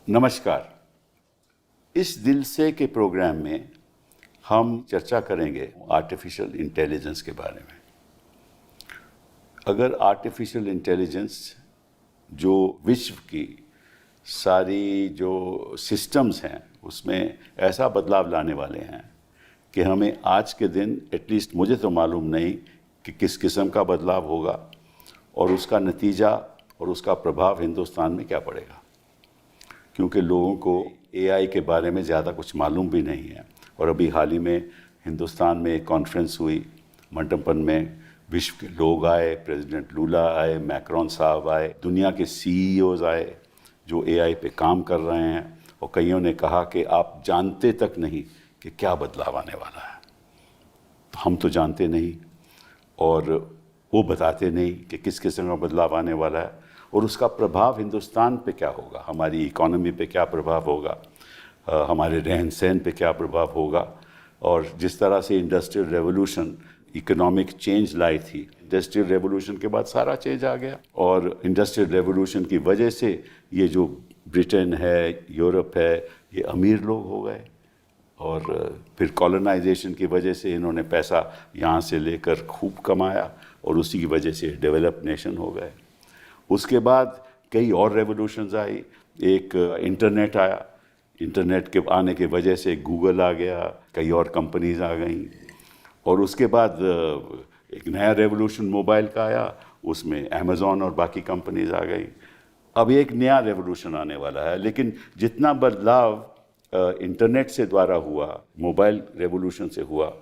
नमस्कार। इस दिल से के प्रोग्राम में हम चर्चा करेंगे आर्टिफिशियल इंटेलिजेंस के बारे में। अगर आर्टिफिशियल इंटेलिजेंस जो विश्व की सारी जो सिस्टम्स हैं उसमें ऐसा बदलाव लाने वाले हैं कि हमें आज के दिन एटलीस्ट मुझे तो मालूम नहीं कि किस किस्म का बदलाव होगा और उसका नतीजा और उसका प्रभाव हिंदुस्तान में क्या पड़ेगा, क्योंकि लोगों को एआई के बारे में ज़्यादा कुछ मालूम भी नहीं है। और अभी हाल ही में हिंदुस्तान में एक कॉन्फ्रेंस हुई, मंडपन में विश्व के लोग आए, प्रेसिडेंट लूला आए, मैक्रोन साहब आए, दुनिया के सीईओज आए जो एआई पे काम कर रहे हैं, और कईयों ने कहा कि आप जानते तक नहीं कि क्या बदलाव आने वाला है। हम तो जानते नहीं और वो बताते नहीं कि किस किस्म का बदलाव आने वाला है और उसका प्रभाव हिंदुस्तान पे क्या होगा, हमारी इकोनॉमी पे क्या प्रभाव होगा, हमारे रहन सहन पे क्या प्रभाव होगा। और जिस तरह से इंडस्ट्रियल रेवोल्यूशन इकोनॉमिक चेंज लाई थी, इंडस्ट्रियल रेवोल्यूशन के बाद सारा चेंज आ गया और इंडस्ट्रियल रेवोल्यूशन की वजह से ये जो ब्रिटेन है, यूरोप है, ये अमीर लोग हो गए और फिर कॉलोनाइजेशन की वजह से इन्होंने पैसा यहाँ से लेकर खूब कमाया और उसी की वजह से डेवलप नेशन हो गए। उसके बाद कई और रेवोल्यूशंस आई, एक इंटरनेट आया, इंटरनेट के आने की वजह से गूगल आ गया, कई और कंपनीज आ गईं और उसके बाद एक नया रेवोल्यूशन मोबाइल का आया, उसमें अमेज़ॉन और बाकी कंपनीज आ गई। अब एक नया रेवोल्यूशन आने वाला है, लेकिन जितना बदलाव इंटरनेट से द्वारा हुआ, मोबाइल रेवोल्यूशन से हुआ,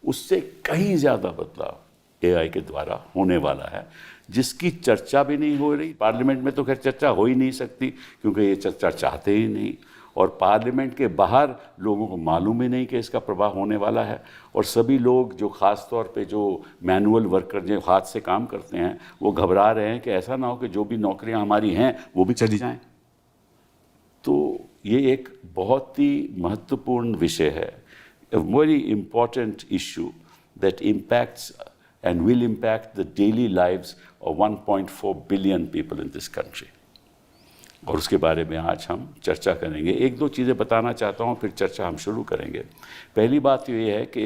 उससे कहीं ज़्यादा बदलाव एआई के द्वारा होने वाला है, जिसकी चर्चा भी नहीं हो रही। पार्लियामेंट में तो खैर चर्चा हो ही नहीं सकती क्योंकि ये चर्चा चाहते ही नहीं, और पार्लियामेंट के बाहर लोगों को मालूम ही नहीं कि इसका प्रभाव होने वाला है। और सभी लोग जो ख़ास तौर पे जो मैनुअल वर्कर जो हाथ से काम करते हैं वो घबरा रहे हैं कि ऐसा ना हो कि जो भी नौकरियां हमारी हैं वो भी चली जाएं। तो ये एक बहुत ही महत्वपूर्ण विषय है, a very important issue that impacts and will impact the daily lives of 1.4 billion people in this country. और उसके बारे में आज हम चर्चा करेंगे। एक दो चीज़ें बताना चाहता हूँ, फिर चर्चा हम शुरू करेंगे। पहली बात तो ये है कि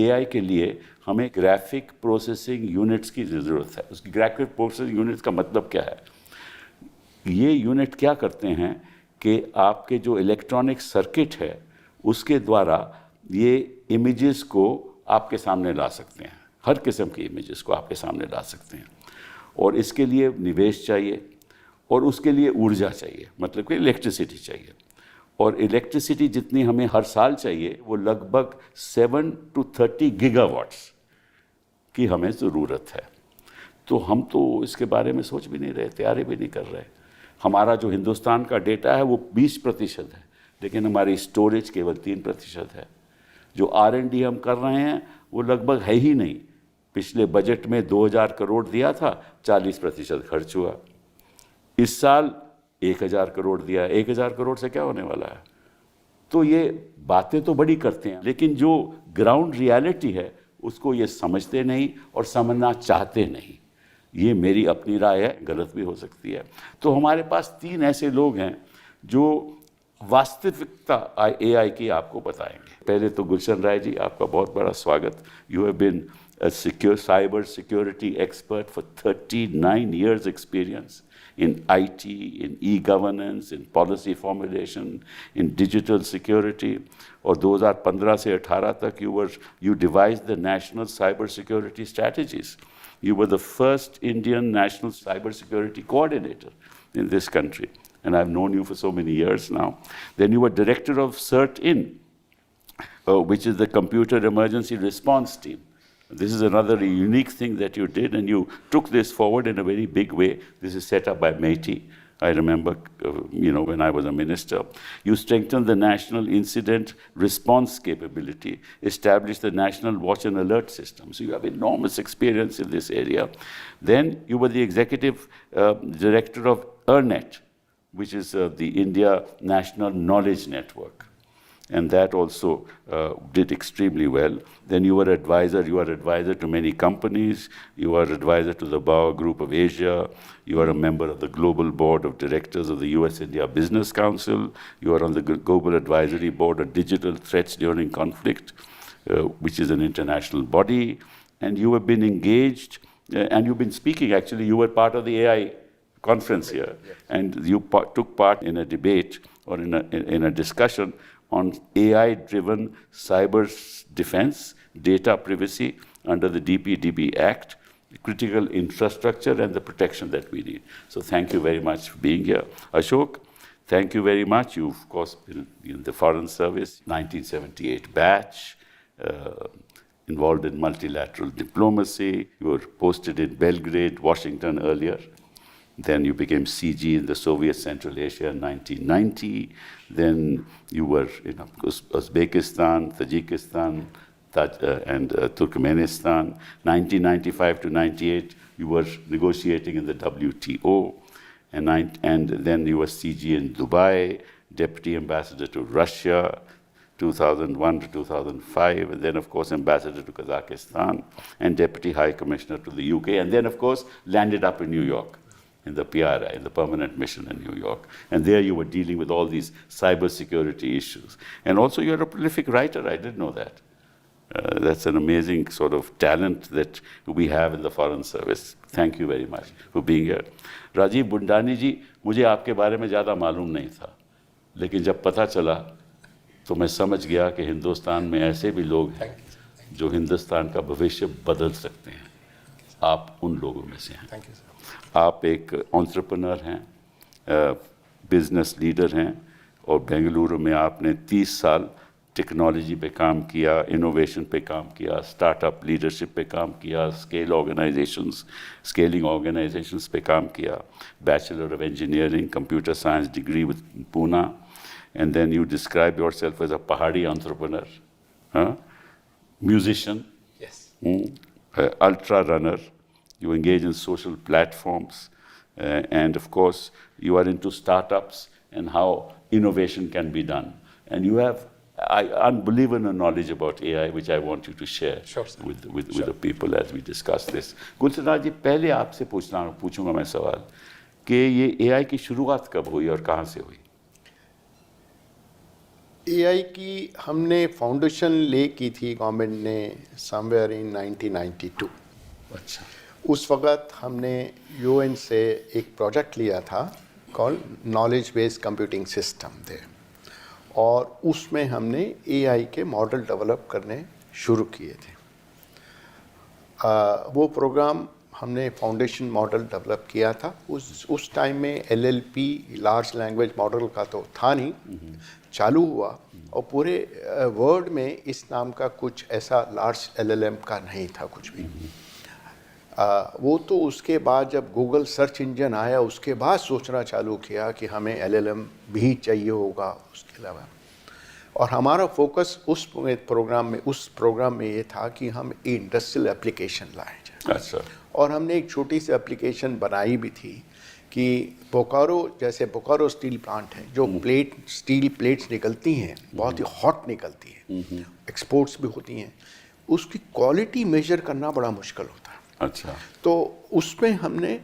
एआई के लिए हमें ग्राफिक प्रोसेसिंग यूनिट्स की ज़रूरत है। उसकी ग्राफिक प्रोसेसिंग यूनिट्स का मतलब क्या है? ये यूनिट क्या करते हैं कि आपके जो इलेक्ट्रॉनिक सर्किट है उसके द्वारा ये इमेजेस को आपके सामने ला सकते हैं, हर किस्म की इमेजेस को आपके सामने ला सकते हैं। और इसके लिए निवेश चाहिए और उसके लिए ऊर्जा चाहिए, मतलब कि इलेक्ट्रिसिटी चाहिए। और इलेक्ट्रिसिटी जितनी हमें हर साल चाहिए वो लगभग 7 to 30 गीगावाट्स की हमें ज़रूरत है। तो हम तो इसके बारे में सोच भी नहीं रहे, तैयारी भी नहीं कर रहे। हमारा जो हिंदुस्तान का डेटा है वो 20% है, लेकिन हमारी स्टोरेज केवल 3% है। जो R&D हम कर रहे हैं वो लगभग है ही नहीं। पिछले बजट में 2000 करोड़ दिया था, 40% खर्च हुआ। इस साल 1000 करोड़ दिया, 1000 करोड़ से क्या होने वाला है? तो ये बातें तो बड़ी करते हैं, लेकिन जो ग्राउंड रियलिटी है उसको ये समझते नहीं और समझना चाहते नहीं। ये मेरी अपनी राय है, गलत भी हो सकती है। तो हमारे पास 3 ऐसे लोग हैं जो वास्तविकता एआई की आपको बताएंगे। पहले तो गुलशन राय जी, आपका बहुत बड़ा स्वागत। You have been a secure cyber security expert for 39 years experience in IT, in e-governance, in policy formulation, in digital security. और 2015 से 18 तक you devised the national cyber security strategies. You were the first Indian national cyber security coordinator in this country, and I've known you for so many years now. Then you were director of CERT-IN, which is the Computer Emergency Response Team. This is another unique thing that you did, and you took this forward in a very big way. This is set up by MeitY. I remember, when I was a minister. You strengthened the national incident response capability, established the national watch and alert system. So you have enormous experience in this area. Then you were the executive director of EARNet, which is the India National Knowledge Network. and that also did extremely well. Then you are advisor to many companies, you are advisor to the Bauer Group of Asia, you are a member of the Global Board of Directors of the US-India Business Council, you are on the Global Advisory Board of Digital Threats During Conflict, which is an international body, and you have been engaged, and you've been speaking actually, you were part of the AI conference here, and you took part in a debate or in a discussion on AI-driven cyber defense, data privacy under the DPDP Act, critical infrastructure and the protection that we need. So thank you very much for being here. Ashok, thank you very much. You've, of course, been in the Foreign Service, 1978 batch, involved in multilateral diplomacy. You were posted in Belgrade, Washington earlier. Then you became CG in the Soviet Central Asia in 1990. Then you were in Uzbekistan, Tajikistan, and Turkmenistan. 1995 to 98, you were negotiating in the WTO. And then you were CG in Dubai, Deputy Ambassador to Russia, 2001 to 2005, and then, of course, Ambassador to Kazakhstan, and Deputy High Commissioner to the UK, and then, of course, landed up in New York, in the PRI, in the Permanent Mission in New York. And there you were dealing with all these cybersecurity issues. And also you're a prolific writer, I didn't know that. That's an amazing sort of talent that we have in the Foreign Service. Thank you very much for being here. Rajiv बुंडानी जी, मुझे आपके बारे में ज़्यादा मालूम नहीं था, लेकिन जब पता चला तो मैं समझ गया कि हिंदुस्तान में ऐसे भी लोग हैं जो हिंदुस्तान का भविष्य बदल सकते हैं. आप उन लोगों में से हैं. Thank you sir. आप एक एंटरप्रेन्योर हैं, बिजनेस लीडर हैं, और बेंगलुरु में आपने 30 साल टेक्नोलॉजी पे काम किया, इनोवेशन पे काम किया, स्टार्टअप लीडरशिप पे काम किया, स्केलिंग ऑर्गेनाइजेशंस पे काम किया, bachelor of engineering computer science degree with Poona, and then you describe yourself as a Pahadi entrepreneur, musician, yes, ultra runner. You engage in social platforms, and of course, you are into startups and how innovation can be done. And you have unbelievable knowledge about AI, which I want you to share with the people as we discuss this. Gulshan ji, पहले आपसे पूछूंगा मैं सवाल कि ये AI की शुरुआत कब हुई और कहाँ से हुई? AI की हमने फाउंडेशन ले की थी गवर्नमेंट ने समवेयर इन 1992. अच्छा. उस वक़्त हमने UN से एक प्रोजेक्ट लिया था call knowledge based computing system थे, और उसमें हमने AI के मॉडल डेवलप करने शुरू किए थे. वो प्रोग्राम हमने फाउंडेशन मॉडल डेवलप किया था. उस टाइम में LLP लार्ज लैंग्वेज मॉडल का तो था नहीं, चालू हुआ, और पूरे वर्ल्ड में इस नाम का कुछ ऐसा लार्ज LLM का नहीं था कुछ भी. वो तो उसके बाद जब गूगल सर्च इंजन आया उसके बाद सोचना चालू किया कि हमें LLM भी चाहिए होगा उसके अलावा. और हमारा फोकस उस प्रोग्राम में ये था कि हम इंडस्ट्रियल एप्लीकेशन लाए जाए. अच्छा. और हमने एक छोटी सी एप्लीकेशन बनाई भी थी कि बोकारो स्टील प्लांट है, जो स्टील प्लेट्स निकलती हैं, बहुत ही हॉट निकलती हैं, एक्सपोर्ट्स भी होती हैं, उसकी क्वालिटी मेजर करना बड़ा मुश्किल होता है. अच्छा. तो उसमें हमने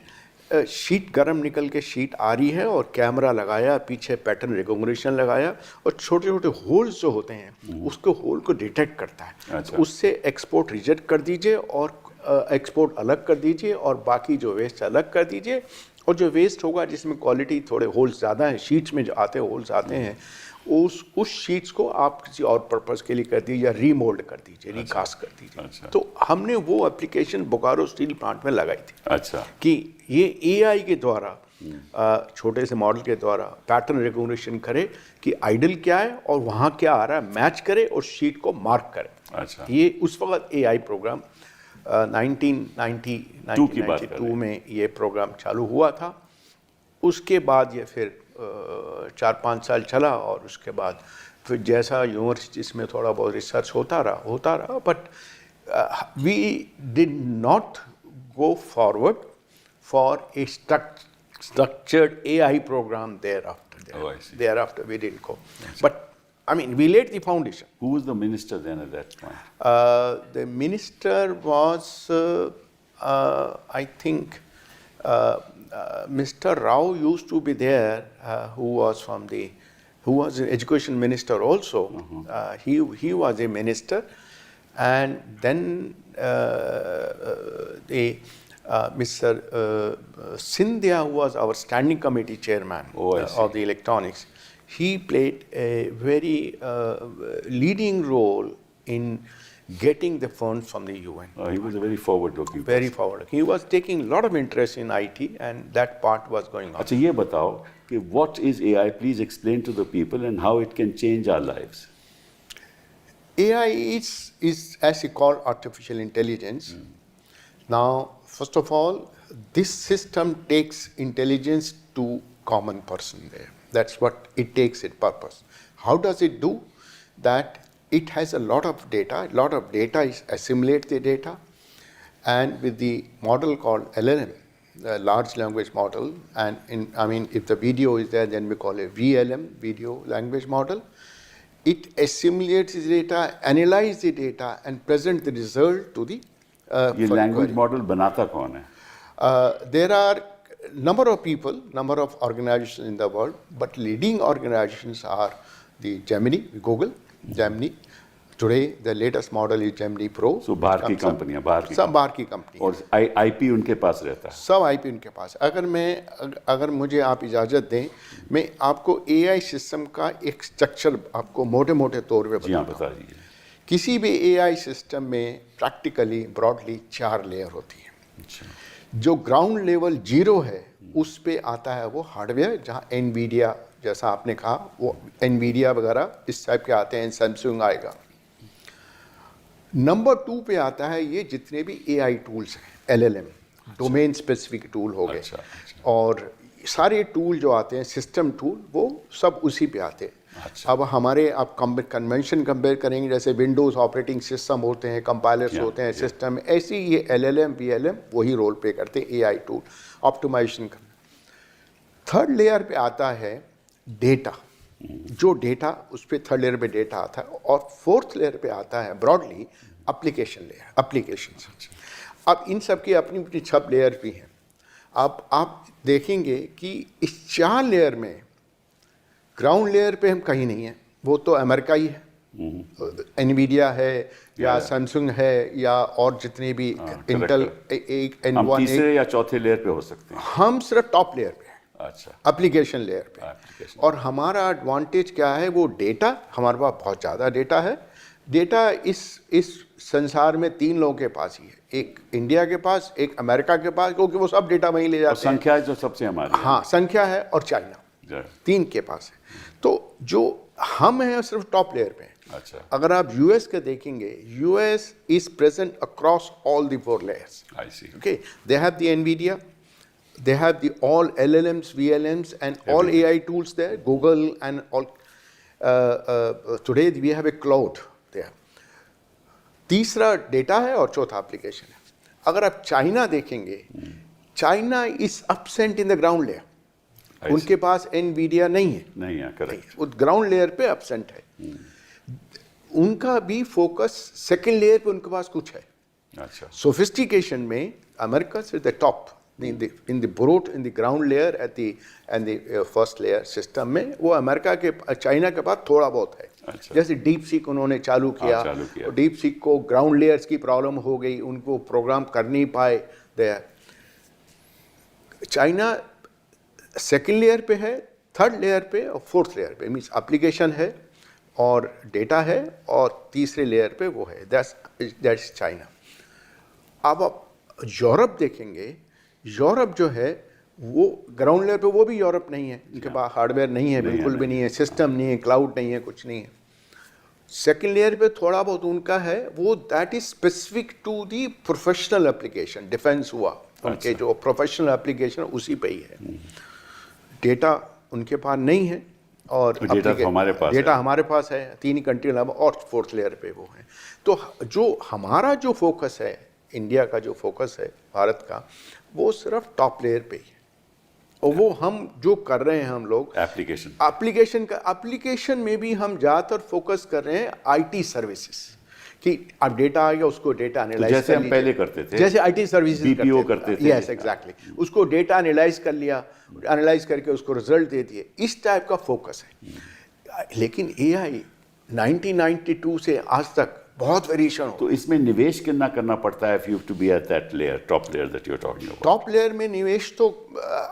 शीट गर्म निकल के शीट आ रही है और कैमरा लगाया, पीछे पैटर्न रिकॉग्निशन लगाया, और छोटे छोटे होल्स जो होते हैं उसको होल को डिटेक्ट करता है. अच्छा. उससे एक्सपोर्ट रिजेक्ट कर दीजिए और एक्सपोर्ट अलग कर दीजिए, और बाकी जो वेस्ट अलग कर दीजिए, और जो वेस्ट होगा जिसमें क्वालिटी थोड़े होल्स ज़्यादा हैं, शीट्स में जो होल्स आते हैं, उस शीट्स को आप किसी और पर्पस के लिए कर दीजिए या रीमोल्ड कर दीजिए, रिकास्ट कर दीजिए. अच्छा. तो हमने वो एप्लीकेशन बोकारो स्टील प्लांट में लगाई थी. अच्छा. कि ये AI के द्वारा छोटे से मॉडल के द्वारा पैटर्न रिकॉग्निशन करे कि आइडल क्या है और वहाँ क्या आ रहा है, मैच करे और शीट को मार्क करे. अच्छा. ये उस वक्त AI प्रोग्राम 1992 में ये प्रोग्राम चालू हुआ था. उसके बाद ये फिर 4-5 साल चला, और उसके बाद फिर जैसा यूनिवर्सिटीज़ में थोड़ा बहुत रिसर्च होता रहा, but we did not go forward for a structured AI program thereafter. Thereafter we didn't go. But I mean, we laid the foundation. Who was the minister then at that point? The minister was, I think, Mr. Rao used to be there, who was an education minister also. He was a minister, and then Mr. Sindhya, who was our standing committee chairman of the electronics, he played a very leading role in getting the funds from the UN. He was a very forward-looking. Very forward. He was taking a lot of interest in IT, and that part was going on. अच्छा ये बताओ कि what is AI? Please explain to the people and how it can change our lives. AI is as you call artificial intelligence. Now, first of all, this system takes intelligence to common person there. That's what it takes its purpose. How does it do that? It has a lot of data. A lot of data is assimilate the data, and with the model called LLM, large language model, and if the video is there, then we call it VLM, video language model. It assimilates the data, analyze the data, and present the result to the ये language model बनाता कौन है? There are number of people, number of organizations in the world, but leading organizations are the Gemini, Google, Gemini. Today, the latest model is Gemini Pro. So बाहर की कंपनियां, सब बाहर की कंपनी और IP उनके पास रहता है. सब IP उनके पास. अगर मुझे आप इजाज़त दें, मैं आपको AI सिस्टम का एक स्ट्रक्चर आपको मोटे-मोटे तौर पे जी हाँ, बता दीजिए. किसी भी AI सिस्टम में प्रैक्टिकली ब्रॉडली 4 लेयर होती है. अच्छा. जो ग्राउंड लेवल 0 है, उस पे आता है वो हार्डवेयर, जहाँ NVIDIA जैसा आपने कहा, वो NVIDIA वगैरह इस टाइप के आते हैं, सैमसंग आएगा. नंबर 2 पे आता है ये जितने भी AI टूल्स हैं, LLM, डोमेन स्पेसिफिक टूल हो गए, और सारे टूल जो आते हैं, सिस्टम टूल, वो सब उसी पे आते हैं. अब हमारे आप कन्वेंशन कंपेयर करेंगे, जैसे विंडोज़ ऑपरेटिंग सिस्टम होते हैं, कंपाइलर्स होते हैं सिस्टम में, ऐसे ही ये LLM, VLM वही रोल प्ले करते हैं, AI टूल ऑप्टिमाइजेशन का. थर्ड लेयर पे आता है डेटा, जो डेटा उस पर थर्ड लेयर पे डेटा आता है, और फोर्थ लेयर पे आता है ब्रॉडली एप्लीकेशन लेयर, एप्लीकेशन. अब इन सब की अपनी अपनी 6 लेयर भी हैं. अब आप देखेंगे कि इस 4 लेयर में ग्राउंड लेयर पे हम कहीं नहीं हैं, वो तो अमेरिका ही है, NVIDIA है या सैमसंग है या और जितने भी इंटेल, हम तीसरे या चौथे लेयर पे हो सकते हैं. हम सिर्फ टॉप लेयर पे. अच्छा. एप्लीकेशन लेयर पे. और हमारा एडवांटेज क्या है? वो डेटा, हमारे पास बहुत ज़्यादा डेटा है. डेटा इस संसार में 3 लोगों के पास ही है, एक इंडिया के पास, एक अमेरिका के पास, क्योंकि वो सब डेटा वहीं ले जाते हैं. संख्या जो सबसे हमारी, हाँ, संख्या है, और चाइना, 3 के पास है. तो जो हम हैं सिर्फ टॉप लेयर पे. अच्छा. अगर आप यूएस के देखेंगे, US is present across all the 4 layers. I see. Okay, they have the NVIDIA, they have the all LLMs, VLMs, and all AI tools there, Google and all. Today we have a cloud there. तीसरा data है और चौथा application है. अगर आप China देखेंगे, China is absent in the ground layer. उनके पास NVIDIA नहीं है, करेक्ट. वो ग्राउंड लेयर पे एब्सेंट है. उनका भी फोकस सेकंड लेयर पे उनके पास कुछ है. अच्छा. सोफिस्टिकेशन में America is the top in the ground layer and the first layer system में. वो अमेरिका के, चाइना के पास थोड़ा बहुत है. अच्छा. जैसे डीप सीक उन्होंने चालू किया. डीप सीक को ग्राउंड लेयर्स की प्रॉब्लम हो गई, उनको प्रोग्राम कर नहीं पाए. चाइना सेकेंड लेयर पे है, थर्ड लेयर पे और फोर्थ लेयर पे, मीन्स एप्लीकेशन है और डेटा है, और तीसरे लेयर पे वो है. That's China. अब आप यूरोप देखेंगे, यूरोप जो है वो ग्राउंड लेयर पे, वो भी यूरोप नहीं है. इनके पास हार्डवेयर नहीं है, बिल्कुल भी नहीं है, सिस्टम नहीं है, क्लाउड नहीं है, कुछ नहीं है. सेकेंड लेयर पे थोड़ा बहुत उनका है, वो that is specific to the professional application. Defence हुआ, उनके जो प्रोफेशनल एप्लीकेशन उसी पे ही है. डेटा उनके पास नहीं है, और डेटा हमारे पास है. 3 कंट्री अलावा, और फोर्थ लेयर पे वो है. तो जो हमारा जो फोकस है, इंडिया का जो फोकस है, भारत का, वो सिर्फ टॉप लेयर पे ही है. और वो हम जो कर रहे हैं हम लोग एप्लीकेशन में भी हम ज़्यादातर फोकस कर रहे हैं आईटी सर्विसेज कि अब डेटा आ गया उसको डेटा एनालाइज जैसे हम पहले करते थे, जैसे आईटी सर्विसेज बीपीओ करते थे। यस एग्जैक्टली, उसको डेटा एनालाइज कर लिया, एनालाइज करके उसको रिजल्ट दे दिए, इस टाइप का फोकस है। लेकिन एआई 1992 से आज तक बहुत वेरिएशन हो। तो इसमें निवेश कितना करना पड़ता है if you have to be at that layer, top layer that you're talking about? Top layer में निवेश तो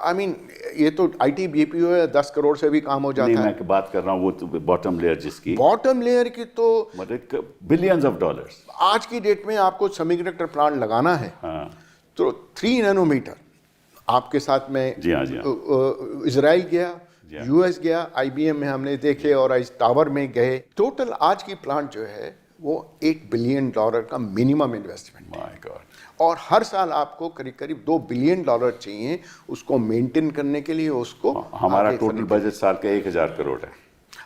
आई मीन ये तो आईटी बीपीओ है, 10 करोड़ से भी काम हो जाता नहीं, है। मैं बात कर रहा हूँ वो तो बॉटम लेयर जिसकी बॉटम लेयर की तो मतलब बिलियंस ऑफ डॉलर्स आज की डेट में आपको सेमीकंडक्टर प्लांट लगाना है, हाँ तो 3 नैनोमीटर आपके साथ में जी हाँ, जी हाँ। इजराइल गया, जी हाँ। यूएस गया, आईबीएम में हमने देखे और इस टावर में गए। टोटल आज की प्लांट जो है वो $1 बिलियन का मिनिमम इन्वेस्टमेंट, माय गॉड, और हर साल आपको करीब करीब $2 बिलियन चाहिए उसको मेंटेन करने के लिए। उसको हमारा टोटल बजट साल का 1000 करोड़ है।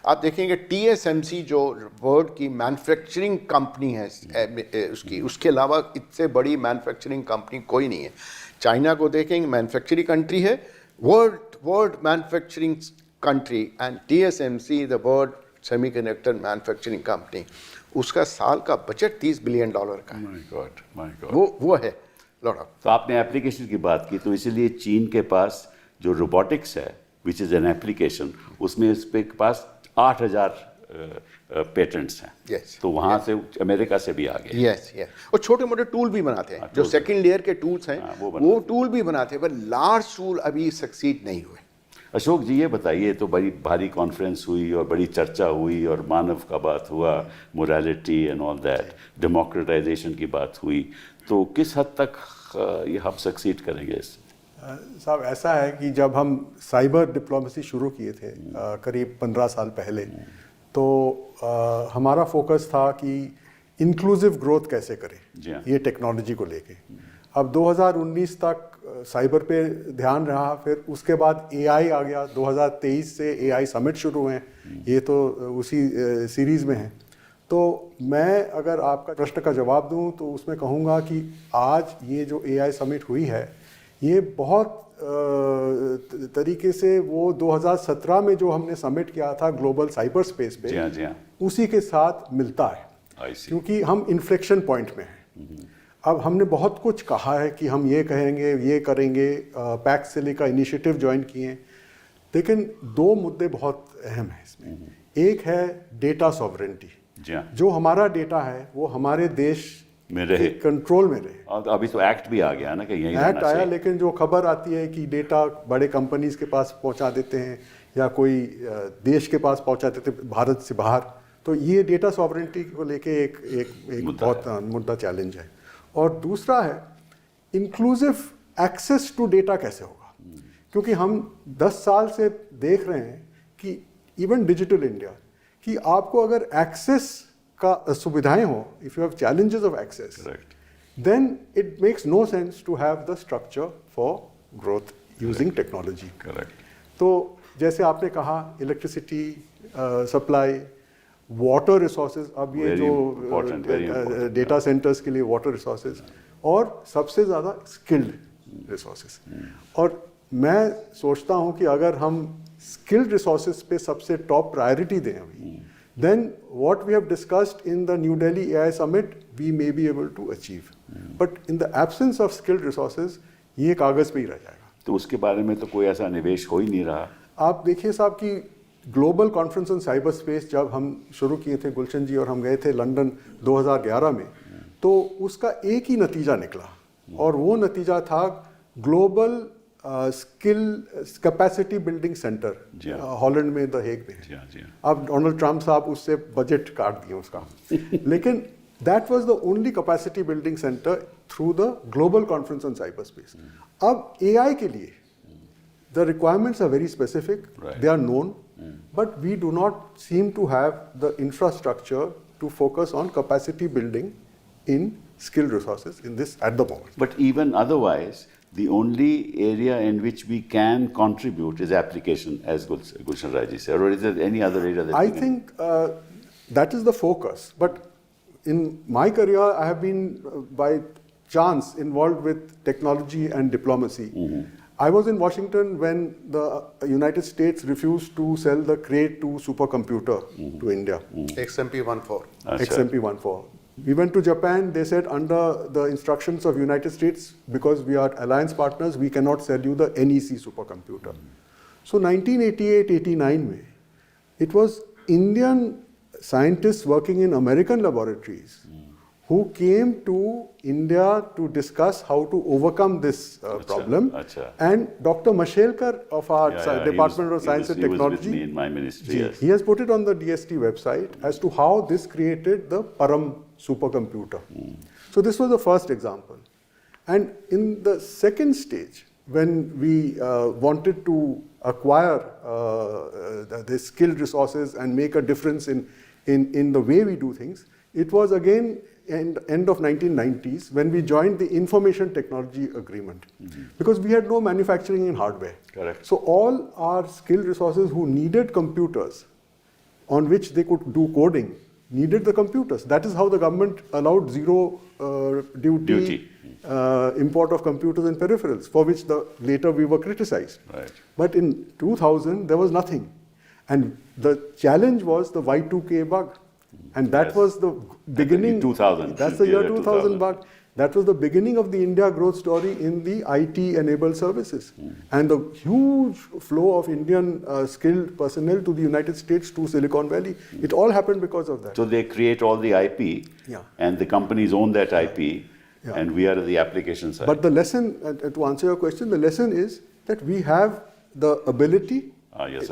आप देखेंगे टीएसएमसी जो वर्ल्ड की मैन्युफैक्चरिंग कंपनी है उसके अलावा इससे बड़ी मैन्युफैक्चरिंग कंपनी कोई नहीं है। चाइना को देखेंगे मैन्युफैक्चरिंग कंट्री है, world manufacturing country, and TSMC the world semiconductor manufacturing company, उसका साल का बजट $30 बिलियन का है। माय गॉड, वो है लॉट ऑफ। तो आपने एप्लीकेशन की बात की, तो इसीलिए चीन के पास जो रोबोटिक्स है विच इज़ एन एप्लीकेशन, उसमें इसके पास 8000 पेटेंट्स हैं। Yes, तो वहाँ से अमेरिका से भी आ गए। यस और छोटे मोटे टूल भी बनाते हैं, जो सेकंड लेयर के टूल्स हैं वो टूल भी बनाते हैं, पर लार्ज टूल अभी सक्सीड नहीं हुए। अशोक जी ये बताइए, तो बड़ी भारी कॉन्फ्रेंस हुई और बड़ी चर्चा हुई और मानव का बात हुआ, morality and all that, democratisation की बात हुई, तो किस हद तक ये हम सक्सीड करेंगे इससे? साहब ऐसा है कि जब हम साइबर डिप्लोमेसी शुरू किए थे करीब 15 साल पहले, तो हमारा फोकस था कि इंक्लूसिव ग्रोथ कैसे करें ये टेक्नोलॉजी को लेके। अब 2019 तक साइबर पे ध्यान रहा, फिर उसके बाद एआई आ गया, 2023 से एआई समिट शुरू हुए हैं, ये तो उसी सीरीज़ में है। तो मैं अगर आपका प्रश्न का जवाब दूं तो उसमें कहूँगा कि आज ये जो एआई समिट हुई है ये बहुत तरीके से वो 2017 में जो हमने समिट किया था ग्लोबल साइबर स्पेस पे, जी हाँ, उसी के साथ मिलता है, क्योंकि हम इन्फ्लेक्शन पॉइंट में हैं। अब हमने बहुत कुछ कहा है कि हम ये कहेंगे, ये करेंगे, पैक्स से लेकर इनिशिएटिव ज्वाइन किए, लेकिन 2 मुद्दे बहुत अहम हैं इसमें। एक है डेटा सॉवरेंटी, जो हमारा डेटा है वो हमारे देश में रहे, कंट्रोल में रहे। और अभी तो एक्ट भी आ गया ना कि यही एक्ट आया, लेकिन जो खबर आती है कि डेटा बड़े कंपनीज के पास पहुंचा देते हैं या कोई देश के पास पहुंचा देते हैं भारत से बाहर, तो ये डेटा सॉवरेंटी को लेके एक बहुत मुद्दा चैलेंज है। और दूसरा है इंक्लूसिव एक्सेस टू डेटा कैसे होगा, क्योंकि हम 10 साल से देख रहे हैं कि इवन डिजिटल इंडिया, कि आपको अगर एक्सेस का सुविधाएं हो, if you have challenges of access, then it makes no sense to have the structure for growth using technology. तो जैसे आपने कहा इलेक्ट्रिसिटी सप्लाई, वाटर रिसोर्सेज, अब ये जो डेटा सेंटर्स के लिए वाटर रिसोर्सेज, और सबसे ज़्यादा स्किल्ड रिसोर्सेज। और मैं सोचता हूँ कि अगर हम स्किल्ड रिसोर्सेज पे सबसे टॉप प्रायोरिटी दें अभी, then what we have discussed in the New Delhi AI Summit we may be able to achieve, but in the absence of skilled resources ये कागज पे ही रह जाएगा। तो उसके बारे में तो कोई ऐसा निवेश हो ही नहीं रहा। आप देखिए साहब कि global conference on cyber space जब हम शुरू किए थे, गुलशन जी और हम गए थे लंदन 2011 में, तो उसका एक ही नतीजा निकला, और वो नतीजा था global skill capacity building centre Holland में, द हेग में। अब डोनाल्ड ट्रंप साहब उससे बजट काट दिए उसका लेकिन that was the only capacity building centre through the global conference on cyber space. अब एआई के लिए the requirements are very specific, they are known, but we do not seem to have the infrastructure to focus on capacity building in skilled resources in this at the moment. But even otherwise, the only area in which we can contribute is application, as Gulshan Raji said. Or is there any other area that I think that is the focus. But in my career, I have been by chance involved with technology and diplomacy. I was in Washington when the United States refused to sell the Cray 2 supercomputer to India. XMP-14. XMP-14. We went to Japan, they said under the instructions of United States, because we are alliance partners, we cannot sell you the NEC supercomputer. So 1988-89 it was Indian scientists working in American laboratories who came to India to discuss how to overcome this problem. And Dr. Mashelkar of our Department of Science and Technology, he was with me in my ministry, yes. He has put it on the DST website as to how this created the Param supercomputer. So this was the first example. And in the second stage, when we wanted to acquire the skilled resources and make a difference in the way we do things, it was again end of 1990s when we joined the Information Technology Agreement, because we had no manufacturing in hardware. Correct. So all our skilled resources who needed computers on which they could do coding needed the computers. That is how the government allowed zero duty. Import of computers and peripherals, for which later we were criticized. Right. But in 2000, there was nothing. And the challenge was the Y2K bug. And that was the beginning. 2000. That's the year 2000 bug. That was the beginning of the India growth story in the IT-enabled services. And the huge flow of Indian skilled personnel to the United States, to Silicon Valley. It all happened because of that. So they create all the IP, and the companies own that IP, and we are the application side. But the lesson, to answer your question, the lesson is that we have the ability,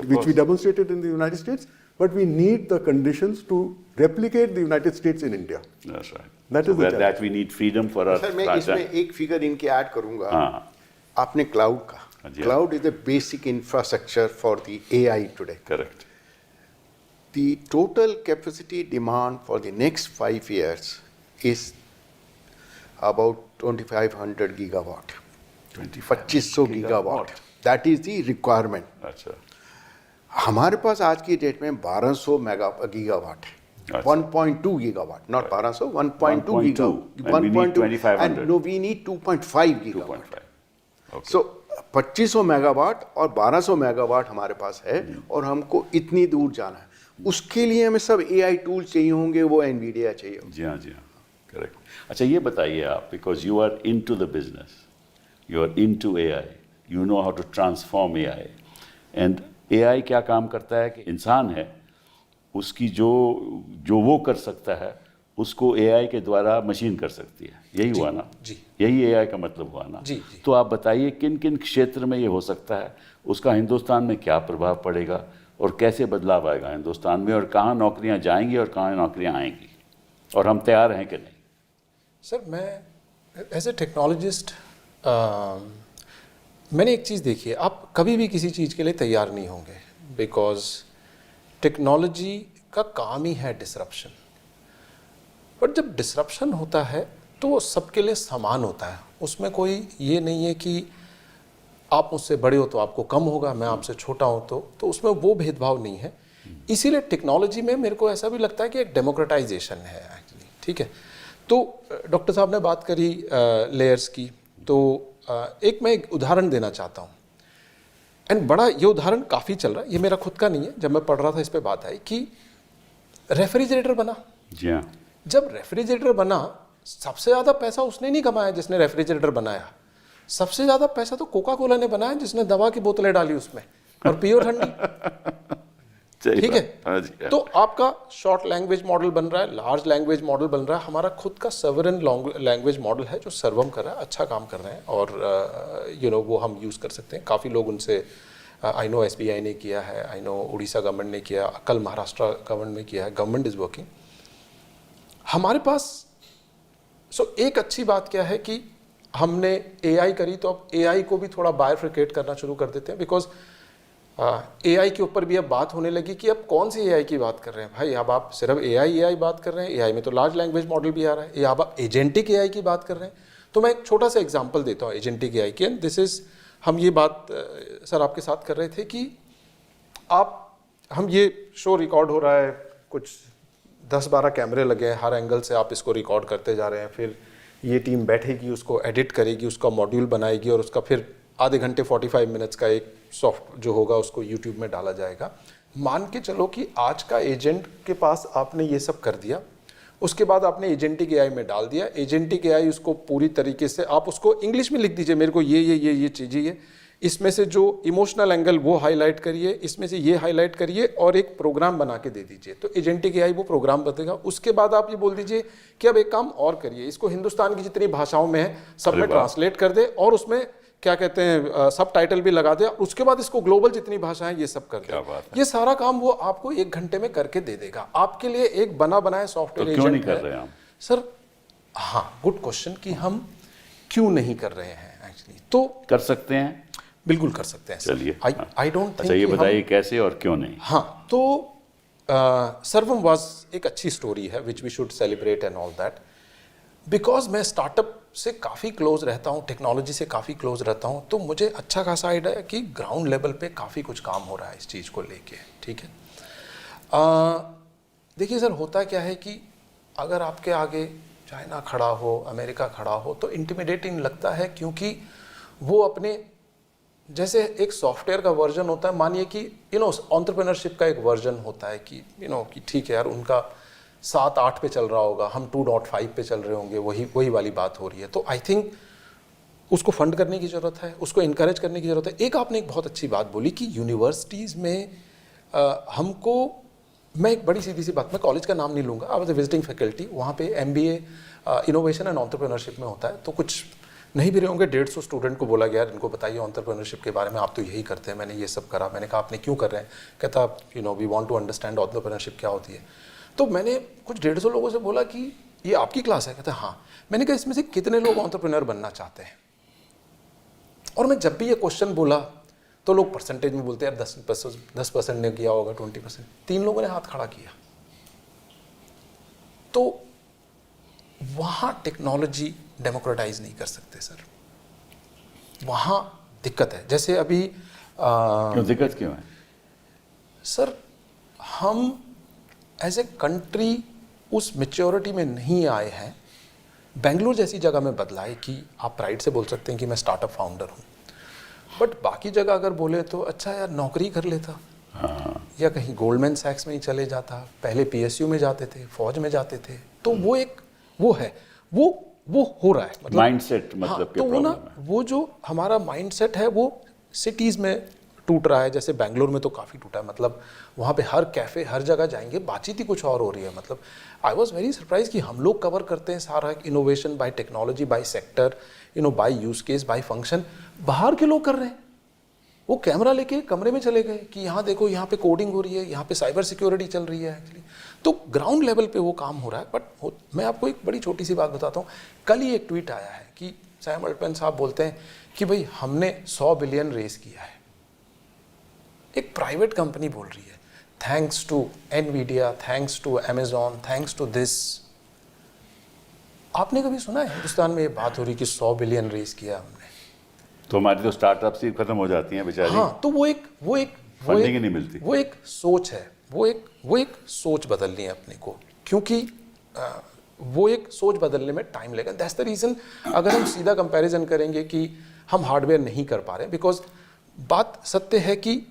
which we demonstrated in the United States, but we need the conditions to replicate the United States in India. That's right. That is the challenge. That we need freedom for our. Sir मैं इसमें एक figure इनके add करूंगा. आपने cloud का. Cloud is the basic infrastructure for the AI today. Correct. The total capacity demand for the next 5 years is about 2500 gigawatt. 2500 gigawatt. That is the requirement. अच्छा. हमारे पास आज की डेट में 1200 गीगावाट है. 1.2 gigawatt, not 1200, 1.2 gigawatt. 1.2, and no, we need 2.5 gigawatt. So 2500 megawatt और 1200 megawatt हमारे पास है और हमको इतनी दूर जाना है. उसके लिए हमें सब AI टूल चाहिए होंगे, वो NVIDIA चाहिए. जी हाँ, करेक्ट. अच्छा, ये बताइए आप, because you are into the business, you are into AI, you know how to transform AI. And AI क्या काम करता है कि इंसान है, उसकी जो वो कर सकता है उसको AI के द्वारा मशीन कर सकती है. यही हुआ ना? जी. यही AI का मतलब हुआ ना? जी. तो आप बताइए किन किन क्षेत्र में ये हो सकता है, उसका हिंदुस्तान में क्या प्रभाव पड़ेगा और कैसे बदलाव आएगा हिंदुस्तान में, और कहाँ नौकरियाँ जाएंगी और कहाँ नौकरियाँ आएंगी, और हम तैयार हैं कि नहीं? सर, मैं एज ए टेक्नोलॉजिस्ट मैंने एक चीज़ देखी है, आप कभी भी किसी चीज़ के लिए तैयार नहीं होंगे, बिकॉज टेक्नोलॉजी का काम ही है डिसरप्शन. बट जब डिसरप्शन होता है तो वो सबके लिए समान होता है. उसमें कोई ये नहीं है कि आप मुझसे बड़े हो तो आपको कम होगा, मैं आपसे छोटा हूँ तो उसमें वो भेदभाव नहीं है. इसीलिए टेक्नोलॉजी में मेरे को ऐसा भी लगता है कि एक डेमोक्रेटाइजेशन है एक्चुअली. ठीक है, तो डॉक्टर साहब ने बात करी लेयर्स की, तो मैं एक उदाहरण देना चाहता हूँ. एंड बड़ा ये उदाहरण काफ़ी चल रहा है, ये मेरा खुद का नहीं है, जब मैं पढ़ रहा था इस पे बात आई कि रेफ्रिजरेटर बना. जी हाँ. जब रेफ्रिजरेटर बना, सबसे ज़्यादा पैसा उसने नहीं कमाया जिसने रेफ्रिजरेटर बनाया. सबसे ज़्यादा पैसा तो कोका कोला ने बनाया जिसने दवा की बोतलें डाली उसमें और पियो ठंडी. ठीक है, तो आपका शॉर्ट लैंग्वेज मॉडल बन रहा है, लार्ज लैंग्वेज मॉडल बन रहा है, हमारा खुद का सॉवरेन लैंग्वेज मॉडल है जो सर्वम कर रहा है, अच्छा काम कर रहे हैं, और वो हम यूज़ कर सकते हैं. काफ़ी लोग उनसे, आई नो SBI ने किया है, आई नो उड़ीसा गवर्नमेंट ने किया, कल महाराष्ट्र गवर्नमेंट ने किया है, गवर्नमेंट इज़ वर्किंग. हमारे पास एक अच्छी बात क्या है कि हमने AI करी, तो अब AI को भी थोड़ा बायफिकेट करना शुरू कर देते हैं, बिकॉज AI के ऊपर भी अब बात होने लगी कि अब कौन सी AI की बात कर रहे हैं भाई. अब आप सिर्फ AI बात कर रहे हैं, AI में तो लार्ज लैंग्वेज मॉडल भी आ रहा है, या आप एजेंटिक AI की बात कर रहे हैं. तो मैं एक छोटा सा एग्जांपल देता हूँ एजेंटिक AI की. एंड दिस इज़, हम ये बात सर आपके साथ कर रहे थे कि हम ये शो रिकॉर्ड हो रहा है, कुछ 10-12 कैमरे लगे हैं, हर एंगल से आप इसको रिकॉर्ड करते जा रहे हैं, फिर ये टीम बैठेगी, उसको एडिट करेगी, उसका मॉड्यूल बनाएगी और उसका फिर आधे घंटे 45 मिनट्स का एक सॉफ्ट जो होगा उसको यूट्यूब में डाला जाएगा। मान के चलो कि आज का एजेंट के पास आपने ये सब कर दिया, उसके बाद आपने एजेंटिक एआई में डाल दिया। एजेंटिक एआई उसको पूरी तरीके से आप उसको इंग्लिश में लिख दीजिए, मेरे को ये चीज़ ये इसमें से जो इमोशनल एंगल वो हाईलाइट करिए, इसमें से ये हाईलाइट करिए और एक प्रोग्राम बना के दे दीजिए, तो एजेंटिक एआई वो प्रोग्राम बताएगा। उसके बाद आप ये बोल दीजिए कि अब एक काम और करिए, इसको हिंदुस्तान की जितनी भाषाओं में है सब में ट्रांसलेट कर दे और उसमें क्या कहते हैं सब टाइटल भी लगा दे, उसके बाद इसको ग्लोबल जितनी भाषाएं ये सब कर दे। ये सारा काम वो आपको 1 घंटे में करके दे देगा। आपके लिए एक बना बनाया सॉफ्टवेयर तो क्यों नहीं कर रहे हैं हम सर? हाँ, गुड क्वेश्चन कि हम क्यों नहीं कर रहे हैं एक्चुअली। तो कर सकते हैं, बिल्कुल कर सकते हैं। चलिए आई डोंट थिंक। अच्छा, ये बताइए कैसे और क्यों नहीं? हाँ, तो सर्वम वाज एक अच्छी स्टोरी है which we should celebrate and all that, because मैं स्टार्टअप से काफ़ी क्लोज रहता हूँ, टेक्नोलॉजी से काफ़ी क्लोज रहता हूँ, तो मुझे अच्छा खासा आइडिया है कि ग्राउंड लेवल पे काफ़ी कुछ काम हो रहा है इस चीज़ को लेके। ठीक है, देखिए सर, होता क्या है कि अगर आपके आगे चाइना खड़ा हो, अमेरिका खड़ा हो, तो इंटिमिडेटिंग लगता है, क्योंकि वो अपने जैसे एक सॉफ्टवेयर का वर्जन होता है, मानिए कि एंटरप्रेन्योरशिप का एक वर्जन होता है कि कि ठीक है यार, उनका 7-8 पे चल रहा होगा, हम 2.5 पे चल रहे होंगे, वही वाली बात हो रही है। तो आई थिंक उसको फंड करने की ज़रूरत है, उसको इनकरेज करने की ज़रूरत है। एक आपने एक बहुत अच्छी बात बोली कि यूनिवर्सिटीज़ में हमको, मैं एक बड़ी सीधी सी बात, मैं कॉलेज का नाम नहीं लूँगा, I was a visiting faculty, वहाँ पे MBA इनोवेशन एंड एंटरप्रेन्योरशिप में होता है। तो कुछ नहीं भी रहे होंगे, 150 स्टूडेंट को बोला गया, इनको बताइए एंटरप्रेन्योरशिप के बारे में, आप तो यही करते हैं, मैंने ये सब करा। मैंने कहा आपने क्यों कर रहे हैं? कहता we want to understand entrepreneurship क्या होती है। तो मैंने कुछ 150 लोगों से बोला कि ये आपकी क्लास है? कहता हाँ। मैंने कहा इसमें से कितने लोग एंटरप्रेन्योर बनना चाहते हैं? और मैं जब भी ये क्वेश्चन बोला तो लोग परसेंटेज में बोलते हैं यार 10% ने किया होगा, 20%। 3 लोगों ने हाथ खड़ा किया। तो वहाँ टेक्नोलॉजी डेमोक्रेटाइज नहीं कर सकते सर, वहाँ दिक्कत है। जैसे अभी क्यों दिक्कत क्यों है सर? हम एज ए कंट्री उस मेच्योरिटी में नहीं आए हैं। बेंगलुरु जैसी जगह में बदला है कि आप प्राइड से बोल सकते हैं कि मैं स्टार्टअप फाउंडर हूँ, बट बाकी जगह अगर बोले तो अच्छा यार नौकरी कर लेता, या कहीं गोल्डमैन सैक्स में ही चले जाता, पहले PSU में जाते थे, फौज में जाते थे। तो वो एक वो है, वो हो रहा है, मतलब माइंडसेट, मतलब हाँ, तो वो ना, वो जो हमारा माइंडसेट है वो सिटीज़ में टूट रहा है। जैसे बेंगलोर में तो काफ़ी टूटा है, मतलब वहाँ पे हर कैफ़े, हर जगह जाएंगे, बातचीत ही कुछ और हो रही है। मतलब आई वॉज वेरी सरप्राइज कि हम लोग कवर करते हैं सारा innovation by technology, by sector, by use case, by function, बाहर के लोग कर रहे हैं। वो कैमरा लेके कमरे में चले गए कि यहाँ देखो, यहाँ पे कोडिंग हो रही है, यहाँ पे साइबर सिक्योरिटी चल रही है एक्चुअली। तो ग्राउंड लेवल पे वो काम हो रहा है। बट मैं आपको एक बड़ी छोटी सी बात बताता हूँ। कल ही एक ट्वीट आया है कि सैम अल्टमैन साहब बोलते हैं कि भाई हमने 100 बिलियन रेस किया है। एक प्राइवेट कंपनी बोल रही है, thanks to Nvidia, thanks to Amazon, thanks to this. आपने कभी सुना है हिंदुस्तान में ये बात हो रही कि 100 बिलियन रेस किया हमने? तो हमारी तो स्टार्टअप ही खत्म हो जाती हैं बेचारी। हाँ, तो वो एक फंडिंग ही नहीं मिलती। वो एक सोच है, वो एक सोच बदलनी है अपने को, क्योंकि वो एक सोच बदलने में टाइम लगेगा। दैट्स द रीज़न अगर हम सीधा कंपैरिजन करेंगे कि हम हार्डवेयर नहीं कर पा रहे, बिकॉज बात सत्य है कि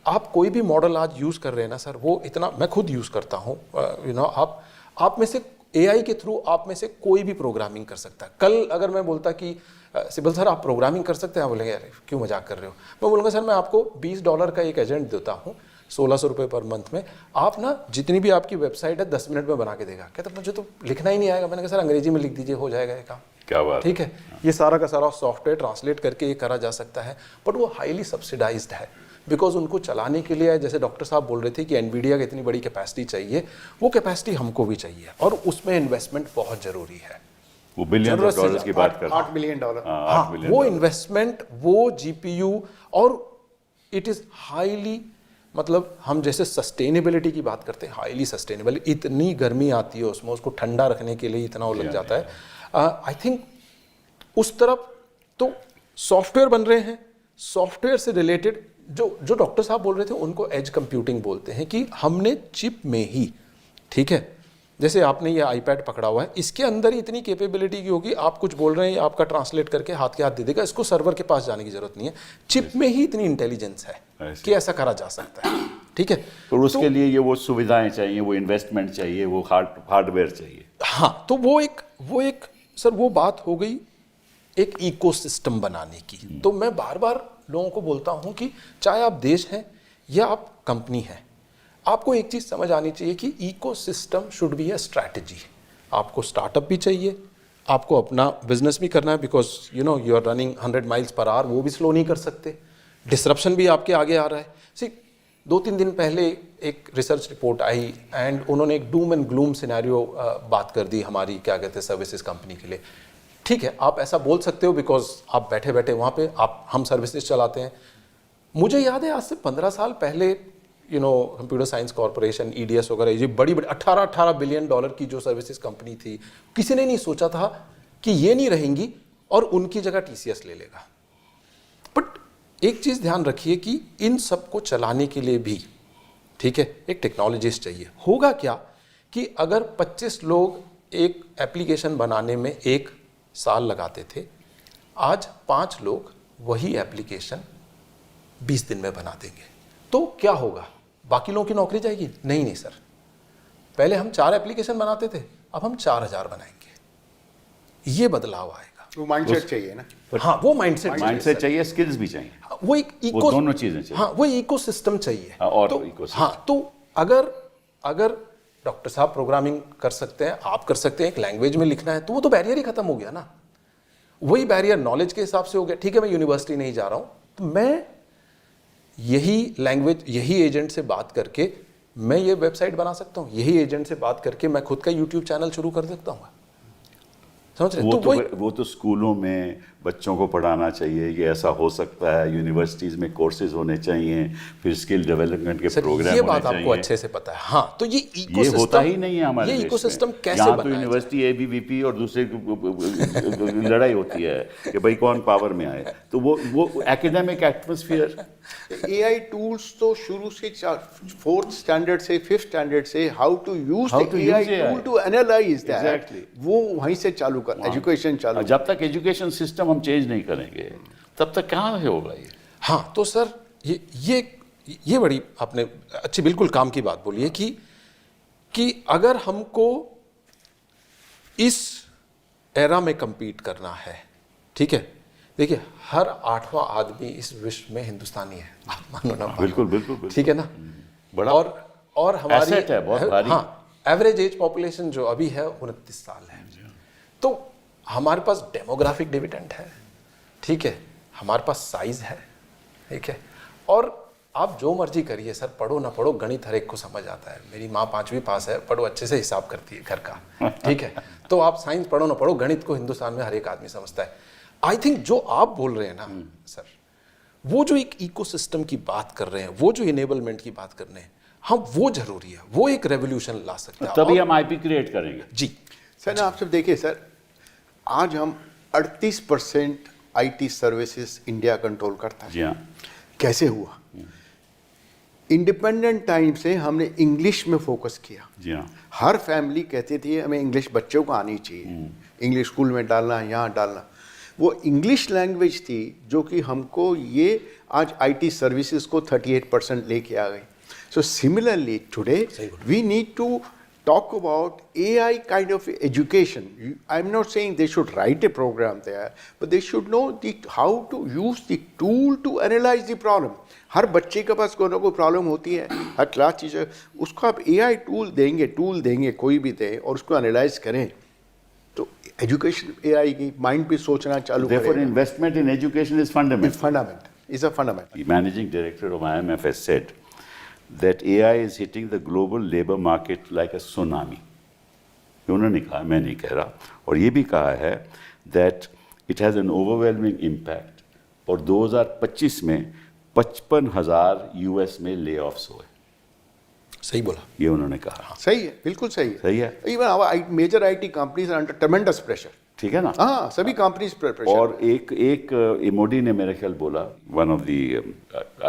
आप कोई भी मॉडल आज यूज़ कर रहे हैं ना सर, वो इतना, मैं खुद यूज़ करता हूँ, आप में से AI के थ्रू आप में से कोई भी प्रोग्रामिंग कर सकता है। कल अगर मैं बोलता कि सिबल सर आप प्रोग्रामिंग कर सकते हैं, आप बोलेंगे यार क्यों मजाक कर रहे हो। मैं बोलूँगा सर मैं आपको $20 का एक एजेंट देता हूँ, 1600 रुपये पर मंथ में, आप ना जितनी भी आपकी वेबसाइट है 10 मिनट में बना के देगा। कहता मुझे तो लिखना ही नहीं आएगा। मैंने कहा सर अंग्रेजी में लिख दीजिए, हो जाएगा ये काम। क्या बात, ठीक है। ये सारा का सारा सॉफ्टवेयर ट्रांसलेट करके ये करा जा सकता है, बट वो हाईली सब्सिडाइज्ड है, बिकॉज उनको चलाने के लिए, जैसे डॉक्टर साहब बोल रहे थे कि एनवीडिया की इतनी बड़ी कैपेसिटी चाहिए, वो कैपेसिटी हमको भी चाहिए, और उसमें इन्वेस्टमेंट बहुत जरूरी है। वो $billions की बात कर, $8 बिलियन। हाँ, वो इन्वेस्टमेंट, वो GPU, और इट इज हाईली, मतलब हम जैसे सस्टेनेबिलिटी की बात करते हैं, हाईली सस्टेनेबल। इतनी गर्मी आती है उसमें, उसको ठंडा रखने के लिए इतना वो लग जाता है। आई थिंक उस तरफ तो सॉफ्टवेयर बन रहे हैं। सॉफ्टवेयर से रिलेटेड जो डॉक्टर साहब बोल रहे थे उनको एज कंप्यूटिंग बोलते हैं, कि हमने चिप में ही, ठीक है, जैसे आपने ये आईपैड पकड़ा हुआ है, इसके अंदर ही इतनी कैपेबिलिटी की होगी, आप कुछ बोल रहे हैं आपका ट्रांसलेट करके हाथ के हाथ दे देगा, इसको सर्वर के पास जाने की जरूरत नहीं है, चिप में ही इतनी इंटेलिजेंस है कि ऐसा करा जा सकता है। ठीक है, तो उसके लिए ये वो सुविधाएं चाहिए, वो इन्वेस्टमेंट चाहिए, वो हार्डवेयर चाहिए। हाँ, तो वो एक सर वो बात हो गई एक इकोसिस्टम बनाने की। तो मैं बार बार लोगों को बोलता हूं कि चाहे आप देश हैं या आप कंपनी हैं, आपको एक चीज समझ आनी चाहिए कि ecosystem should be a strategy. आपको स्टार्टअप भी चाहिए, आपको अपना बिजनेस भी करना है, because you know you are running 100 miles per hour, वो भी स्लो नहीं कर सकते। डिसरप्शन भी आपके आगे आ रहा है। सी 2-3 दिन पहले एक रिसर्च रिपोर्ट आई एंड उन्होंने एक डूम एंड ग्लूम सिनेरियो बात कर दी हमारी क्या कहते हैं सर्विसेज कंपनी के लिए। ठीक है, आप ऐसा बोल सकते हो बिकॉज आप बैठे बैठे वहाँ पे हम सर्विसेज चलाते हैं। मुझे याद है आज से 15 साल पहले you know computer science corporation, EDS वगैरह, ये बड़ी 18 बिलियन डॉलर की जो सर्विसेज कंपनी थी, किसी ने नहीं सोचा था कि ये नहीं रहेंगी और उनकी जगह TCS ले लेगा। बट एक चीज़ ध्यान रखिए कि इन सबको चलाने के लिए भी, ठीक है, एक टेक्नोलॉजिस्ट चाहिए। होगा क्या कि अगर 25 लोग एक एप्लीकेशन बनाने में 1 साल लगाते थे, आज 5 लोग वही एप्लीकेशन 20 दिन में बना देंगे। तो क्या होगा? बाकी लोगों की नौकरी जाएगी? नहीं सर, पहले हम 4 एप्लीकेशन बनाते थे, अब हम 4000 बनाएंगे। ये बदलाव आएगा। वो माइंडसेट चाहिए ना। हाँ, वो माइंडसेट चाहिए, स्किल्स भी चाहिए, वो एक वो दोनों चीजें चाहिए। हाँ, वो इकोसिस्टम चाहिए। और तो, इकोसिस्टम। हाँ, तो अगर डॉक्टर साहब प्रोग्रामिंग कर सकते हैं, आप कर सकते हैं, एक लैंग्वेज में लिखना है, तो वो तो बैरियर ही खत्म हो गया ना। वही बैरियर नॉलेज के हिसाब से हो गया। ठीक है, मैं यूनिवर्सिटी नहीं जा रहा हूं, तो मैं यही लैंग्वेज, यही एजेंट से बात करके मैं ये वेबसाइट बना सकता हूं, यही एजेंट से बात करके मैं खुद का यूट्यूब चैनल शुरू कर सकता हूं। समझ रहे? वो तो स्कूलों में बच्चों को पढ़ाना चाहिए, ये ऐसा हो सकता है, यूनिवर्सिटीज़ में कोर्सेज होने चाहिए, फिर स्किल डेवलपमेंट के प्रोग्राम ये होने बात चाहिए। आपको अच्छे से पता है। हाँ, तो ये होता ही नहीं है हमारे ये देश इकोसिस्टम में। कैसे यहाँ तो बनाया यूनिवर्सिटी ABVP और दूसरे लड़ाई होती है कि भाई कौन पावर में आए, तो वो एकेडमिक एटमॉस्फेयर। AI टूल्स तो शुरू से 4th स्टैंडर्ड से 5th स्टैंडर्ड से how to use AI tool to analyse that, Exactly. वो वहीं से चालू कर, एजुकेशन चालू। जब तक एजुकेशन सिस्टम हम चेंज नहीं करेंगे तब तक कहाँ होगा ये। हाँ, तो सर ये बड़ी आपने अच्छी बिल्कुल काम की बात बोली है कि अगर हमको इस एरा में compete करना है, ठीक है, देखिए हर 8वां आदमी इस विश्व में हिंदुस्तानी है, आप मानो ना मानो। बिल्कुल। ठीक है ना। बड़ा और हमारी asset है, बहुत भारी। हाँ, एवरेज एज पॉपुलेशन जो अभी है 29 साल है। तो हमारे पास डेमोग्राफिक डिविडेंड है, ठीक है, हमारे पास साइज है, ठीक है, और आप जो मर्जी करिए सर, पढ़ो ना पढ़ो, गणित हर एक को समझ आता है। मेरी माँ 5वीं पास है, पढ़ो, अच्छे से हिसाब करती है घर का, ठीक है। तो आप साइंस पढ़ो ना पढ़ो, गणित को हिंदुस्तान में हर एक आदमी समझता है। आई थिंक जो आप बोल रहे हैं ना सर, वो जो एक इकोसिस्टम की बात कर रहे हैं, वो जो इनेबलमेंट की बात कर रहे हैं, हम वो जरूरी है, वो एक रेवोल्यूशन ला सकता है। तभी हम IP क्रिएट करेंगे। जी सर, आप सब देखिए सर, आज हम 38% IT सर्विसेज इंडिया कंट्रोल करता है। जी हाँ। कैसे हुआ? इंडिपेंडेंट टाइम से हमने इंग्लिश में फोकस किया। जी हाँ। हर फैमिली कहती थी हमें इंग्लिश बच्चों को आनी चाहिए, इंग्लिश स्कूल में डालना, यहाँ डालना। वो इंग्लिश लैंग्वेज थी जो कि हमको ये आज IT सर्विसेज को 38% लेके आ गई। So similarly today we need to talk about AI kind of education. I'm not saying they should write a program there, but they should know how to use the tool to analyze the problem. हर बच्चे के पास कोई ना कोई problem होती है, हर class teacher उसको आप AI tool देंगे कोई भी दे, और उसको एनालाइज करें, तो एजुकेशन AI की माइंड पे सोचना चालू करें। Therefore, investment in education is fundamental. Is a fundamental. The managing director of IMF has said that AI is hitting the global labor market like a tsunami. उन्होंने कहा, मैं नहीं कह रहा, और ये भी कहा है that it has an overwhelming impact, और 2025 में 55,000 US में layoffs हुए। सही बोला, ये उन्होंने कहा। सही है, बिल्कुल सही है। सही है। Even our major IT companies are under tremendous pressure. ठीक है ना। हाँ, सभी कंपनीज प्रेशर। और एक मोदी ने मेरे ख्याल बोला, one of the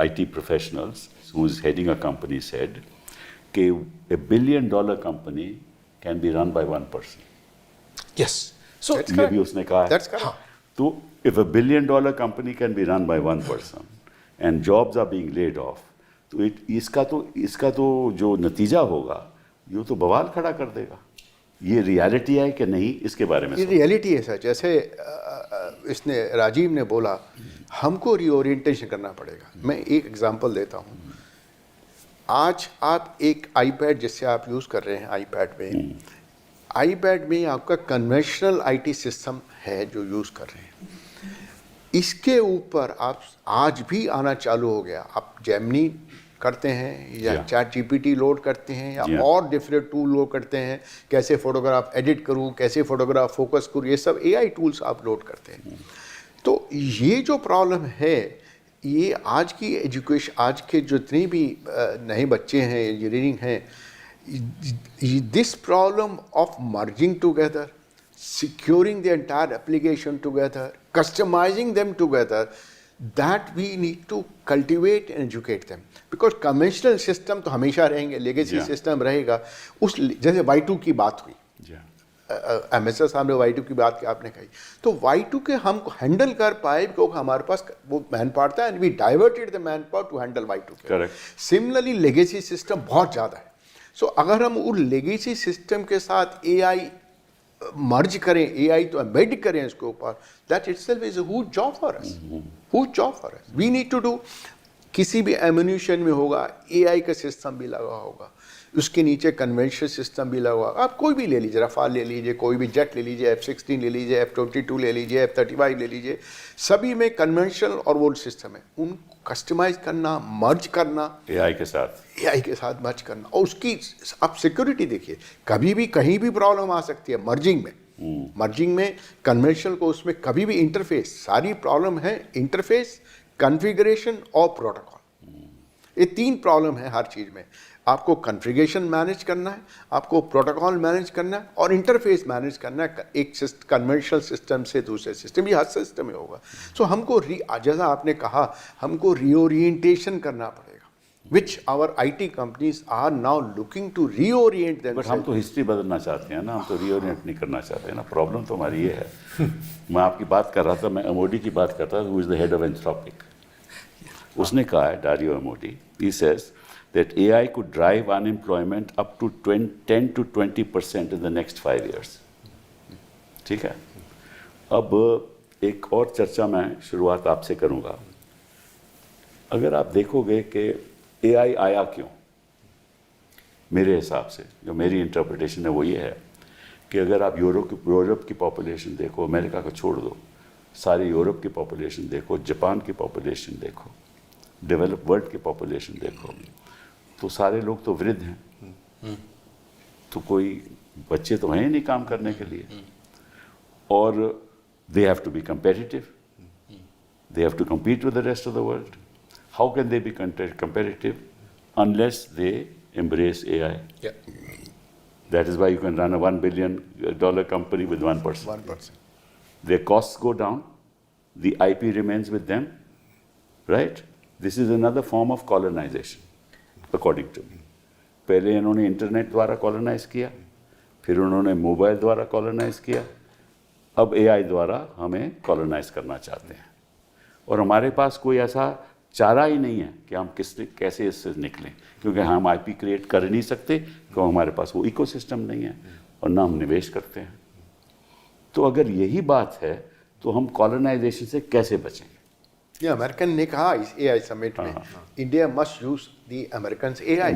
IT professionals who is heading a company said कि $1 billion company can be run by one person. Yes. So That's ये correct. भी उसने कहा है. That's correct. तो if a $1 billion company can be run by one person and jobs are being laid off, तो इसका तो जो नतीजा होगा ये तो बवाल खड़ा कर देगा. ये रियलिटी है कि नहीं, इसके बारे में ये रियलिटी है सर. जैसे इसने राजीव ने बोला, हमको रीओरिएंटेशन करना पड़ेगा. मैं एक एग्जांपल देता हूँ. आज आप एक आईपैड जिससे आप यूज़ कर रहे हैं, आईपैड में आपका कन्वेंशनल आईटी सिस्टम है जो यूज़ कर रहे हैं. इसके ऊपर आप आज भी आना चालू हो गया. आप जेमिनी करते हैं या चैट जीपीटी लोड करते हैं या और डिफरेंट टूल लोड करते हैं. कैसे फोटोग्राफ एडिट करूं, कैसे फोटोग्राफ फोकस करूं, ये सब एआई टूल्स आप लोड करते हैं. तो ये जो प्रॉब्लम है, ये आज की एजुकेशन, आज के जितने भी नए बच्चे हैं, इंजीनियरिंग हैं, this problem of merging together, securing the entire application together, customizing them together, that we need to cultivate and educate them. Because conventional system तो हमेशा रहेंगे, legacy system रहेगा. उस जैसे Y2 की बात हुई, एमएसएस साहब ने Y2 की बात की, आपने कही, तो Y2 के हम हैंडल कर पाए क्योंकि हमारे पास वो मैन पावर था and we diverted the manpower to handle Y2 K. Similarly legacy system बहुत ज़्यादा है. सो अगर हम उस लेगेसी सिस्टम के साथ एआई मर्ज करें, एआई तो एम्बेड करें इसके ऊपर, that itself is a huge job for us. Huge job for us. We need to do. किसी भी एम्यूनिशन में होगा एआई का सिस्टम भी लगा होगा, उसके नीचे कन्वेंशनल सिस्टम भी लगा होगा. आप कोई भी ले लीजिए, रफाल ले लीजिए, कोई भी जेट ले लीजिए, F-16 ले लीजिए, F-22 ले लीजिए, F-35 ले लीजिए, सभी में कन्वेंशनल और वो सिस्टम है. उनको कस्टमाइज करना, मर्ज करना एआई के साथ मर्ज करना, और उसकी आप सिक्योरिटी देखिए. कभी भी कहीं भी प्रॉब्लम आ सकती है मर्जिंग में कन्वेंशनल को उसमें कभी भी इंटरफेस, सारी प्रॉब्लम है इंटरफेस, कॉन्फ़िगरेशन और प्रोटोकॉल. ये 3 प्रॉब्लम है हर चीज़ में. आपको कॉन्फ़िगरेशन मैनेज करना है, आपको प्रोटोकॉल मैनेज करना है और इंटरफेस मैनेज करना है एक कन्वेंशनल सिस्टम से दूसरे सिस्टम. ये हर सिस्टम में होगा. सो हमको जैसा आपने कहा, हमको रीओरिएंटेशन करना पड़ेगा, which our IT companies are now looking to reorient them. But हम तो हिस्ट्री बदलना चाहते हैं ना, हम तो रीओरिएंट नहीं करना चाहते हैं ना. प्रॉब्लम तो हमारी ये है. मैं आपकी बात कर रहा था, मैं एमओडी की बात करता था, who is the head of Anthropic. उसने कहा है, Dario MoD, he says that AI could drive unemployment up to 10 to 20% in the next 5 years. ठीक है. अब एक और चर्चा मैं शुरुआत आपसे करूंगा. अगर आप देखोगे कि AI आया क्यों, मेरे हिसाब से जो मेरी इंटरप्रिटेशन है वो ये है कि अगर आप यूरोप की पॉपुलेशन देखो, अमेरिका को छोड़ दो, सारी यूरोप की पॉपुलेशन देखो, जापान की पॉपुलेशन देखो, डेवलप वर्ल्ड की पॉपुलेशन देखो, तो सारे लोग तो वृद्ध हैं. तो कोई बच्चे तो हैं नहीं काम करने के लिए. और they have to be competitive, they have to compete with the rest of the world. How can they be competitive unless they embrace AI? That is why you can run a $1 billion company with one person. Their costs go down, the IP remains with them, right? This is another form of colonization. According to me. पहले इन्होंने internet द्वारा colonise किया, फिर उन्होंने mobile द्वारा colonise किया, अब AI द्वारा हमें कॉलोनाइज करना चाहते हैं. और हमारे पास कोई ऐसा चारा ही नहीं है कि हम कैसे इससे निकलें, क्योंकि हम आईपी क्रिएट कर नहीं सकते, क्योंकि हमारे पास वो इकोसिस्टम नहीं है और ना हम निवेश करते हैं. तो अगर यही बात है तो हम कॉलोनाइजेशन से कैसे बचेंगे? ये अमेरिकन ने कहा इस एआई समिट में, India must use the American AI.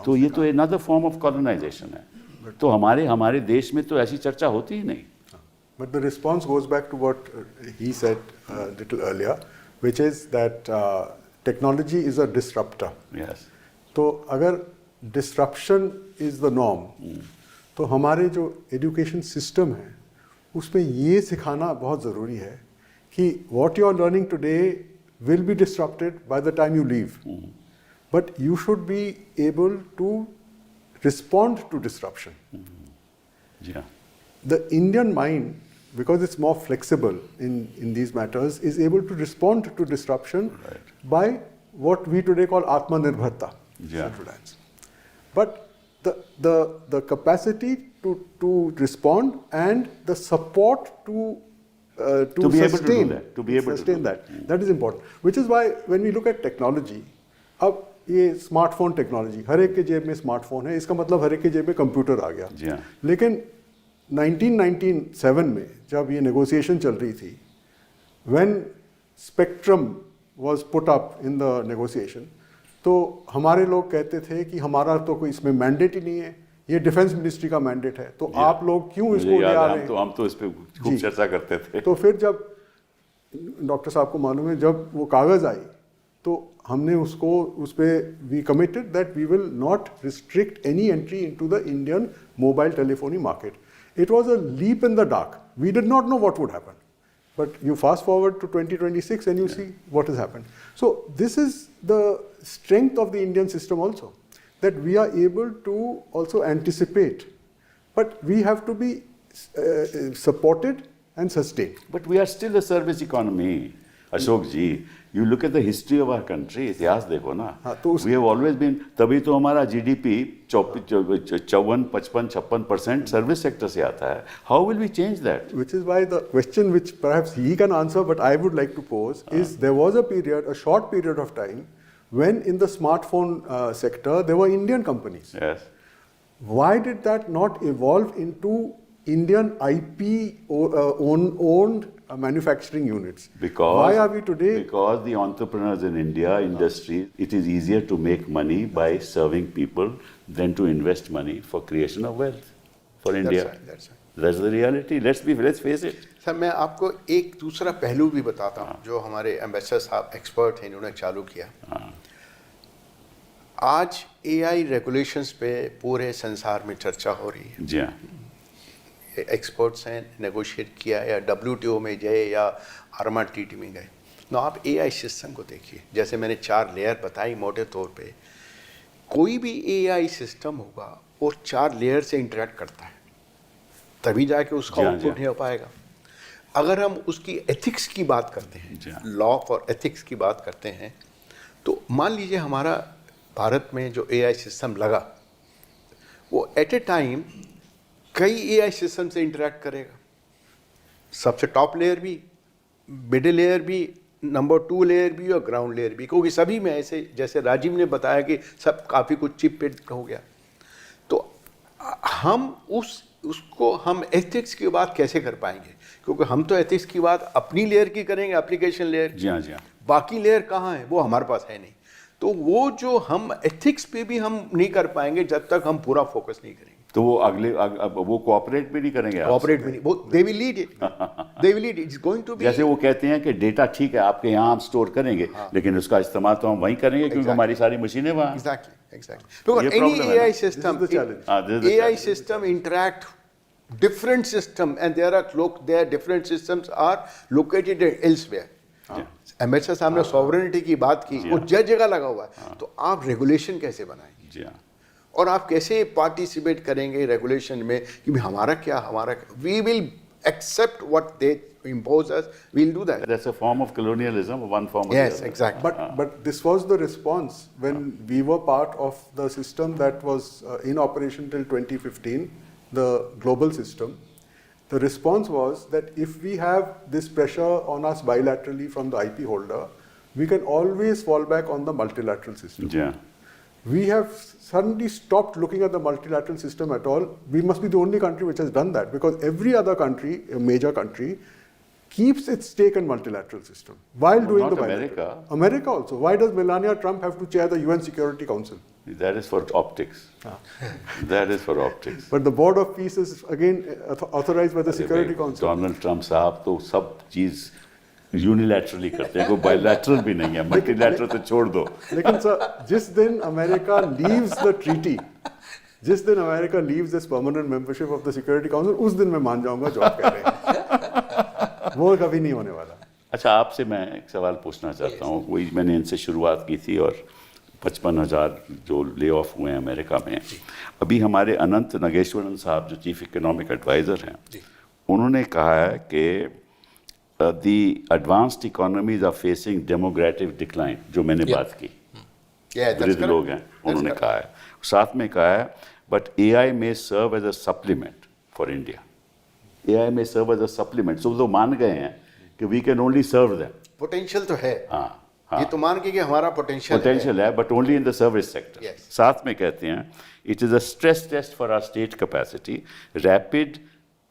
तो ये तो अनदर फॉर्म ऑफ कॉलोनाइजेशन है. तो हमारे देश में तो ऐसी चर्चा होती ही नहीं. But the response goes back to what he said a little earlier, which is that technology is a disruptor. Yes. तो अगर disruption is the norm, तो हमारे जो education system है उसमें ये सिखाना बहुत ज़रूरी है कि what you are learning today will be disrupted by the time you leave. But you should be able to respond to disruption. Yeah. The Indian mind, because it's more flexible in these matters, is able to respond to disruption by what we today call Atmanirbharta, self-reliance. But the capacity to respond and the support to be able to do sustain that, to be able to sustain do that. That is important. Which is why when we look at technology, अब ये smartphone technology, हर एक के जेब में smartphone है, इसका मतलब हर एक के जेब में कंप्यूटर आ गया. जी हाँ. लेकिन 1997 में जब ये नेगोशिएशन चल रही थी, when spectrum was put up in the negotiation, तो हमारे लोग कहते थे कि हमारा तो कोई इसमें मैंडेट ही नहीं है, ये डिफेंस मिनिस्ट्री का मैंडेट है, तो आप लोग क्यों इसको ले आ रहे हैं? हम तो इस पे खूब चर्चा करते थे. तो फिर जब डॉक्टर साहब को मालूम है, जब वो कागज़ आई तो हमने उसको उस पर we committed that we will not restrict any entry into the Indian mobile telephony market. It was a leap in the dark. We did not know what would happen. But you fast forward to 2026 and you see what has happened. So this is the strength of the Indian system also, that we are able to also anticipate, but we have to be supported and sustained. But we are still a service economy, Ashok ji. You look at the history of our country, इतिहास देखो ना. हाँ, तो We have always been, तभी तो हमारा GDP 54, 55, 56% service sector से आता है. How will we change that? Which is why the question which perhaps he can answer, but I would like to pose, is there was a period, a short period of time, when in the smartphone sector there were Indian companies. Yes. Why did that not evolve into Indian IP owned manufacturing units? Because why are we today? Because the entrepreneurs in India, industry, it is easier to make money by serving people than to invest money for creation of wealth for India. That's right. That's the reality. Let's face it. Sir मैं आपको एक दूसरा पहलू भी बताता हूँ जो हमारे एम्बेसडर साहब एक्सपर्ट हैं, इन्होंने चालू किया. आज AI रेगुलेशंस पे पूरे संसार में चर्चा हो रही है. जी हाँ. एक्सपर्ट्स हैं, नेगोशिएट किया या WTO में गए या RMATT में गए. ना आप AI सिस्टम को देखिए, जैसे मैंने 4 लेयर बताई मोटे तौर पे. कोई भी AI सिस्टम होगा वो 4 लेयर से इंटरेक्ट करता है, तभी जाके उसका आउटपुट नहीं हो पाएगा. अगर हम उसकी एथिक्स की बात करते हैं, लॉ और एथिक्स की बात करते हैं, तो मान लीजिए हमारा भारत में जो AI सिस्टम लगा वो एट ए टाइम कई AI सिस्टम से इंटरेक्ट करेगा. सबसे टॉप लेयर भी, मिडिल लेयर भी, नंबर 2 लेयर भी और ग्राउंड लेयर भी, क्योंकि सभी में ऐसे जैसे राजीव ने बताया कि सब काफ़ी कुछ चिप पे हो गया. तो हम उसको हम एथिक्स की बात कैसे कर पाएंगे? क्योंकि हम तो एथिक्स की बात अपनी लेयर की करेंगे, एप्लीकेशन लेयर. जी हाँ, जी हाँ. बाकी लेयर कहाँ है? वो हमारे पास है नहीं. तो वो जो हम एथिक्स पे भी हम नहीं कर पाएंगे जब तक हम पूरा फोकस नहीं करेंगे. तो वो वो कोऑपरेट भी नहीं करेंगे. कोऑपरेट भी नहीं. वो they will lead it. They will lead. It's going to be. जैसे वो कहते हैं कि डेटा ठीक है आपके यहाँ हम स्टोर करेंगे, लेकिन उसका इस्तेमाल तो हम वहीं करेंगे क्योंकि हमारी सारी मशीनें वहाँ. Exactly. Because any AI system, AI system interact different system, and their different systems are located elsewhere. Ambassador साहब ने सॉवरेनिटी की बात की, वो जगह लगा हुआ है. तो आप रेगुलेशन कैसे बनाएंगे? जी हाँ. और आप कैसे पार्टिसिपेट करेंगे रेगुलेशन में कि हमारा क्या, we will accept what they impose us, we'll do that. That's a form of colonialism, one form of yes, exactly. But this was the response when we were part of the system that was in operation till 2015, the global system. The response was that if we have this pressure on us bilaterally from the IP holder, we can always fall back on the multilateral system. Yeah. We have suddenly stopped looking at the multilateral system at all. We must be the only country which has done that, because every other country, a major country, keeps its stake in multilateral system while doing the bilateral. America also. Why does Melania Trump have to chair the UN Security Council? That is for optics. That is for optics. But the Board of Peace is again authorized by the Security Council. Donald Trump साहब तो सब चीज unilaterally करते हैं, कोई bilateral भी नहीं है. मल्टीलैटरल तो छोड़ दो. लेकिन सर जिस दिन अमेरिका लीव्स द ट्रीटी, जिस दिन America leaves this permanent membership of the security council, उस दिन मैं मान जाऊंगा जो आप कह रहे हैं. वो कभी नहीं होने वाला. अच्छा, आपसे मैं एक सवाल पूछना चाहता हूँ. वही मैंने इनसे शुरुआत की थी, और 55,000 जो ले ऑफ हुए हैं अमेरिका में. अभी हमारे अनंत नागेश्वरन साहब जो चीफ इकोनॉमिक एडवाइज़र हैं, उन्होंने कहा है कि the advanced economies are facing demographic decline, जो मैंने बात की. वृद्ध लोग हैं, उन्होंने कहा है. साथ में कहा है but AI may serve as a supplement for India. AI may serve as a supplement. So वो मान गए हैं कि we can only serve them. Potential तो है, हाँ, ये तो मान के कि हमारा पोटेंशियल पोटेंशियल है, but only in the service sector. Yes. साथ में कहते हैं it is a stress test for our state capacity. Rapid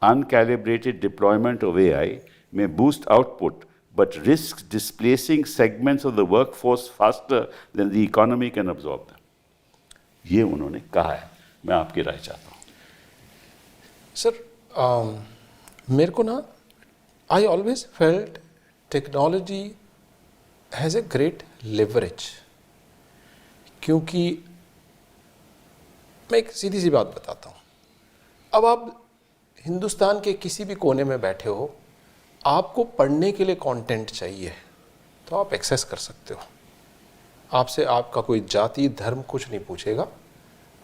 uncalibrated deployment of AI may boost output but risks displacing segments of the workforce faster than the economy can absorb them. ये उन्होंने कहा है. मैं आपकी राय चाहता हूँ. Sir मेरे को ना I always felt technology has a great leverage, क्योंकि मैं एक सीधी सी बात बताता हूँ. अब आप हिंदुस्तान के किसी भी कोने में बैठे हो, आपको पढ़ने के लिए कंटेंट चाहिए तो आप एक्सेस कर सकते हो. आपसे आपका कोई जाति धर्म कुछ नहीं पूछेगा,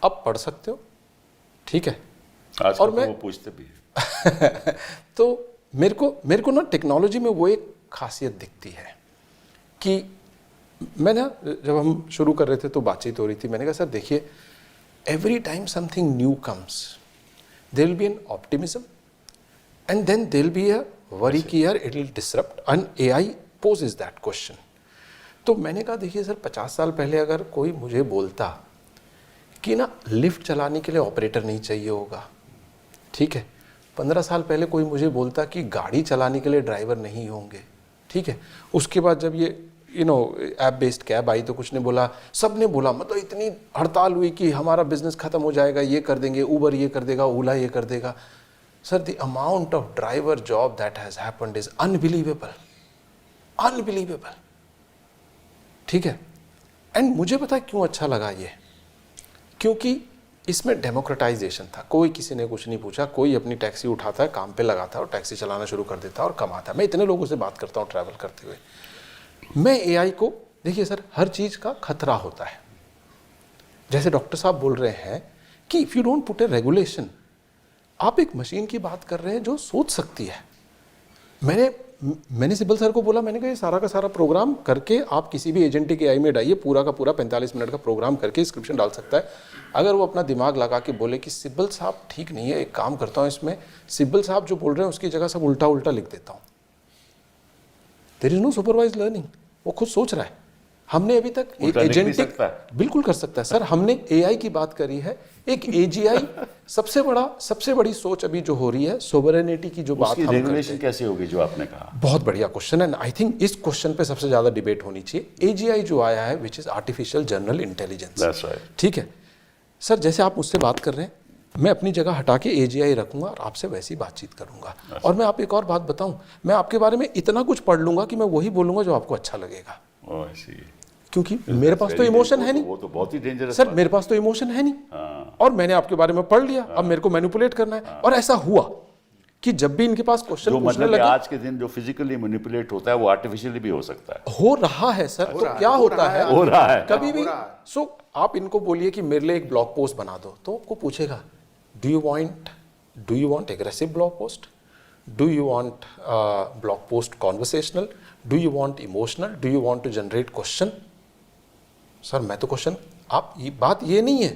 आप पढ़ सकते हो, ठीक है. आजकल और तो मैं वो पूछते भी हैं. तो मेरे को ना टेक्नोलॉजी में वो एक खासियत दिखती है कि मैं ना, जब हम शुरू कर रहे थे तो बातचीत हो रही थी, मैंने कहा सर देखिए, every time something new comes there will be an optimism and then there will be a worry कि यार it will disrupt, and AI poses that question. तो मैंने कहा देखिए सर, 50 साल पहले अगर कोई मुझे बोलता कि ना लिफ्ट चलाने के लिए ऑपरेटर नहीं चाहिए होगा, ठीक है, 15 साल पहले कोई मुझे बोलता कि गाड़ी चलाने के लिए ड्राइवर नहीं होंगे, ठीक है, उसके बाद जब ये ऐप बेस्ड कैब आई तो कुछ ने बोला, सब ने बोला, मतलब इतनी हड़ताल हुई कि हमारा बिजनेस खत्म हो जाएगा, ये कर देंगे, उबर ये कर देगा, ओला ये कर देगा. Sir the amount of driver job that has happened is unbelievable, unbelievable, ठीक है. एंड मुझे पता है क्यों अच्छा लगा ये, क्योंकि इसमें डेमोक्रेटाइजेशन था. कोई किसी ने कुछ नहीं पूछा, कोई अपनी टैक्सी उठाता है, काम पे लगाता है और टैक्सी चलाना शुरू कर देता है और कमाता है. मैं इतने लोगों से बात करता हूँ ट्रैवल करते हुए. मैं एआई को, देखिए सर, हर चीज़ का खतरा होता है. जैसे डॉक्टर साहब बोल रहे हैं कि if you don't put A regulation, आप एक मशीन की बात कर रहे हैं जो सोच सकती है. मैंने सिब्बल सर को बोला, मैंने कहा ये सारा का सारा प्रोग्राम करके आप किसी भी एजेंटिक एआई में डालिए, पूरा का पूरा 45 मिनट का प्रोग्राम करके स्क्रिप्शन डाल सकता है. अगर वो अपना दिमाग लगा के बोले कि सिब्बल साहब ठीक नहीं है, एक काम करता हूँ, इसमें सिब्बल साहब जो बोल रहे हैं उसकी जगह सब उल्टा उल्टा लिख देता हूँ. There is no supervise learning, वो खुद सोच रहा है. हमने अभी तक एक एजेंटिक, बिल्कुल कर सकता है सर. हमने एआई की बात करी है, एक एजीआई सबसे बड़ी सोच अभी जो हो रही है, सोवरेनिटी की जो बात हम रेगुलेशन कैसे होगी जो आपने कहा, बहुत बढ़िया क्वेश्चन है. आई थिंक इस क्वेश्चन पे सबसे ज्यादा डिबेट होनी चाहिए. एजीआई जो आया है, which is artificial general intelligence, ठीक है सर. जैसे आप मुझसे बात कर रहे हैं, मैं अपनी जगह हटा के एजीआई रखूंगा और आपसे वैसी बातचीत करूंगा. और मैं आप एक और बात बताऊं, मैं आपके बारे में इतना कुछ पढ़ लूंगा कि मैं वही बोलूंगा जो आपको अच्छा लगेगा. क्योंकि मेरे पास तो इमोशन है नहीं. वो तो बहुत ही डेंजरस सर, मेरे पास तो इमोशन है नहीं. और मैंने आपके बारे में पढ़ लिया, अब मेरे को मैनिपुलेट करना है. और ऐसा हुआ कि जब भी इनके पास क्वेश्चन पूछने मतलब लगे, आज के दिन जो फिजिकली मैनिपुलेट होता है वो आर्टिफिशियली भी हो सकता है. हो रहा है सर. तो क्या होता है, हो रहा है कभी भी. सो आप इनको बोलिए कि मेरे लिए एक ब्लॉग पोस्ट बना दो, तो आपको पूछेगा, do you want aggressive blog post, do you want blog post conversational, do you want emotional, do you want to generate question. Sir मैं तो क्वेश्चन, आप ये बात ये नहीं है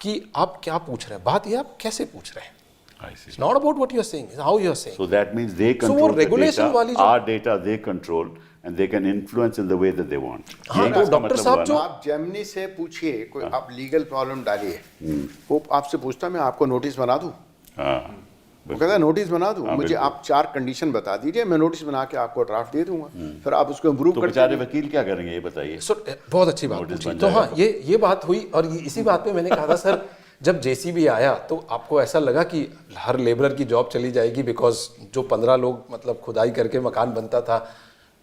कि आप क्या पूछ रहे हैं, बात ये आप कैसे पूछ रहे हैं. It's not about what you're saying, it's how you're saying. So that means they control the regulation data, वाली जो, our data they control and they can influence in the way that they want. हाँ, तो doctor साहब जो, आप Gemini से पूछिए, कोई आप लीगल प्रॉब्लम डालिए, वो आपसे पूछता मैं आपको नोटिस बना दूं. वो कहता है नोटिस बना दूं, मुझे आप 4 कंडीशन बता दीजिए, मैं नोटिस बना के आपको ड्राफ्ट दे दूंगा. फिर आप उसको इम्प्रूव करते बेचारे वकील क्या करेंगे ये बताइए. बहुत अच्छी बात पूछी. तो हाँ, ये बात हुई. और इसी बात पे मैंने कहा था सर, जब जेसीबी आया तो आपको ऐसा लगा कि हर लेबरर की जॉब चली जाएगी, बिकॉज जो 15 लोग मतलब खुदाई करके मकान बनता था.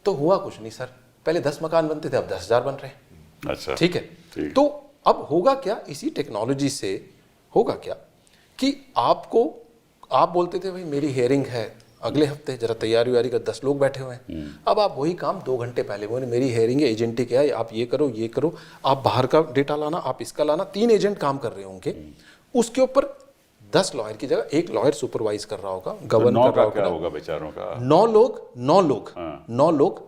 तो हुआ कुछ नहीं सर. पहले 10 मकान बनते थे, अब 10,000 बन रहे हैं. अच्छा, ठीक है. तो अब होगा क्या, इसी टेक्नोलॉजी से होगा क्या कि आप बोलते थे भाई मेरी हेयरिंग है अगले हफ्ते, जरा तैयारी वारी कर, 10 लोग बैठे हुए हैं. अब आप वही काम 2 घंटे पहले बोले, मेरी हेयरिंग है, एजेंटिक है, आप ये करो, आप बाहर का डेटा लाना, आप इसका लाना. 3 एजेंट काम कर रहे होंगे. उसके ऊपर 10 लॉयर की जगह 1 लॉयर सुपरवाइज कर रहा होगा, गवर्न कर रहा होगा बेचारों का. 9 लोग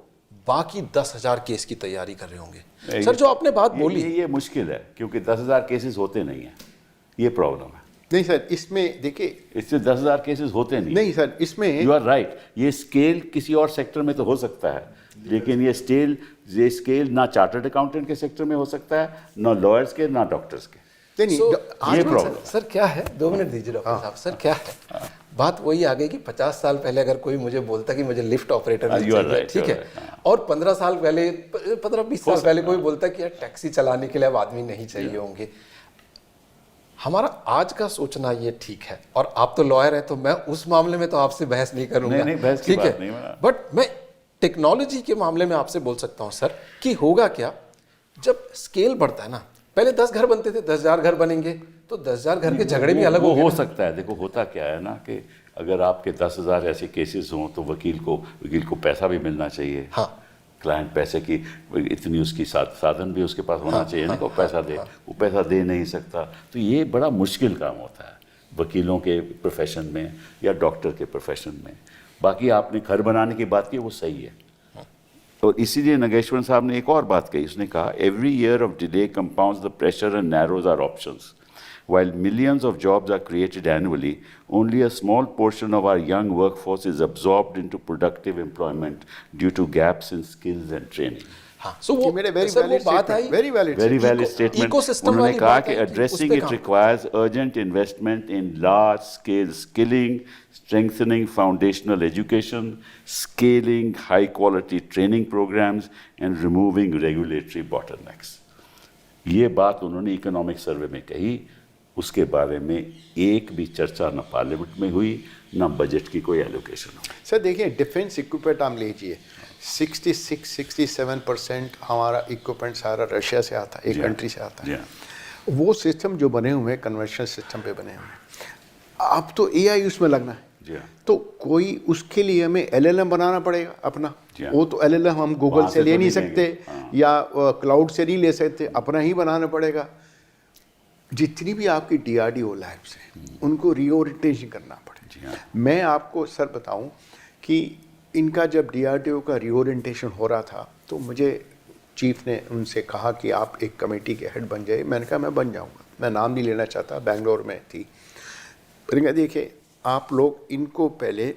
बाकी 10,000 केस की तैयारी कर रहे होंगे. सर जो आपने बात बोली, ये मुश्किल है क्योंकि 10,000 केसेस होते नहीं है. ये प्रॉब्लम है। नहीं सर, इसमें देखिए, इससे 10,000 केसेस होते नहीं। नहीं सर, इसमें यू आर राइट, ये स्केल किसी और सेक्टर में तो हो सकता है, लेकिन ये स्केल ना चार्टर्ड अकाउंटेंट के सेक्टर में हो सकता है, ना लॉयर्स के, ना डॉक्टर्स के। नहीं So, नहीं, ये सर, प्रॉब्लम। सर क्या है, 2 मिनट दीजिए डॉक्टर साहब। सर क्या है, बात वही आ गई कि 50 साल पहले अगर कोई मुझे बोलता कि मुझे लिफ्ट ऑपरेटर नहीं You are चाहिए, right, ठीक you are है, right, और 15 साल पहले, 15-20 साल पहले कोई बोलता कि यार टैक्सी चलाने के लिए अब आदमी नहीं चाहिए होंगे। हमारा आज का सोचना ये ठीक है, और आप तो लॉयर हैं, तो मैं उस मामले में तो आपसे बहस नहीं करूंगा, नहीं, बहस की ठीक बात नहीं है, बना। बट मैं टेक्नोलॉजी के मामले में आपसे बोल सकता हूँ सर कि होगा क्या, जब स्केल बढ़ता है ना, पहले 10 घर बनते थे, 10,000 घर बनेंगे तो 10,000 घर के झगड़े भी अलग वो हो हो सकता है। देखो होता क्या है ना कि अगर आपके 10,000 ऐसे केसेस हों तो वकील को पैसा भी मिलना चाहिए। हाँ, क्लाइंट पैसे की इतनी उसकी साधन भी उसके पास होना चाहिए ना, को पैसा दे, वो पैसा दे नहीं सकता। तो ये बड़ा मुश्किल काम होता है वकीलों के प्रोफेशन में या डॉक्टर के प्रोफेशन में। बाकी आपने घर बनाने की बात की, वो सही है। और इसीलिए नागेश्वरन साहब ने एक और बात कही, उसने कहा every year of delay compounds the pressure and narrows our options. While millions of jobs are created annually, only a small portion of our young workforce is absorbed into productive employment due to gaps in skills and training. हाँ, so वो मेरे very sir वो valid बात statement, आई, very valid Very statement. valid statement. ecosystem उन्होंने वाली कहा बात कि आई कि addressing उस पे it काम। requires urgent investment in large scale skilling, strengthening foundational education, scaling high quality training programs and removing regulatory bottlenecks. ये बात उन्होंने इकोनॉमिक सर्वे में कही। उसके बारे में एक भी चर्चा न पार्लियामेंट में हुई, न बजट की कोई एलोकेशन हुई। सर देखिए, डिफेंस इक्विपमेंट हम लीजिए, 66-67% हमारा इक्विपमेंट सारा रशिया से आता है, एक जी हाँ, कंट्री से आता जी है। हाँ। वो सिस्टम जो बने हुए हैं कन्वेंशनल सिस्टम पे बने हुए हैं, अब तो एआई उसमें लगना है, जी हाँ। तो कोई उसके लिए हमें एलएलएम बनाना पड़ेगा अपना। जी हाँ। वो तो एलएलएम हम गूगल वहाँ से से ले तो नहीं नहीं सकते, लेंगे। हाँ। या क्लाउड से नहीं ले सकते, अपना ही बनाना पड़ेगा। जितनी भी आपकी डीआरडीओ लैब्स हैं उनको रीओरिएंटेशन करना जी पड़ेगा। हाँ। मैं आपको सर बताऊं कि इनका जब डीआरडीओ का रीओरिएंटेशन हो रहा था तो मुझे चीफ ने उनसे कहा कि आप एक कमेटी के हेड बन जाइए। मैंने कहा मैं बन जाऊंगा, मैं नाम नहीं लेना चाहता, बेंगलोर में थी। पर देखिए, आप लोग इनको पहले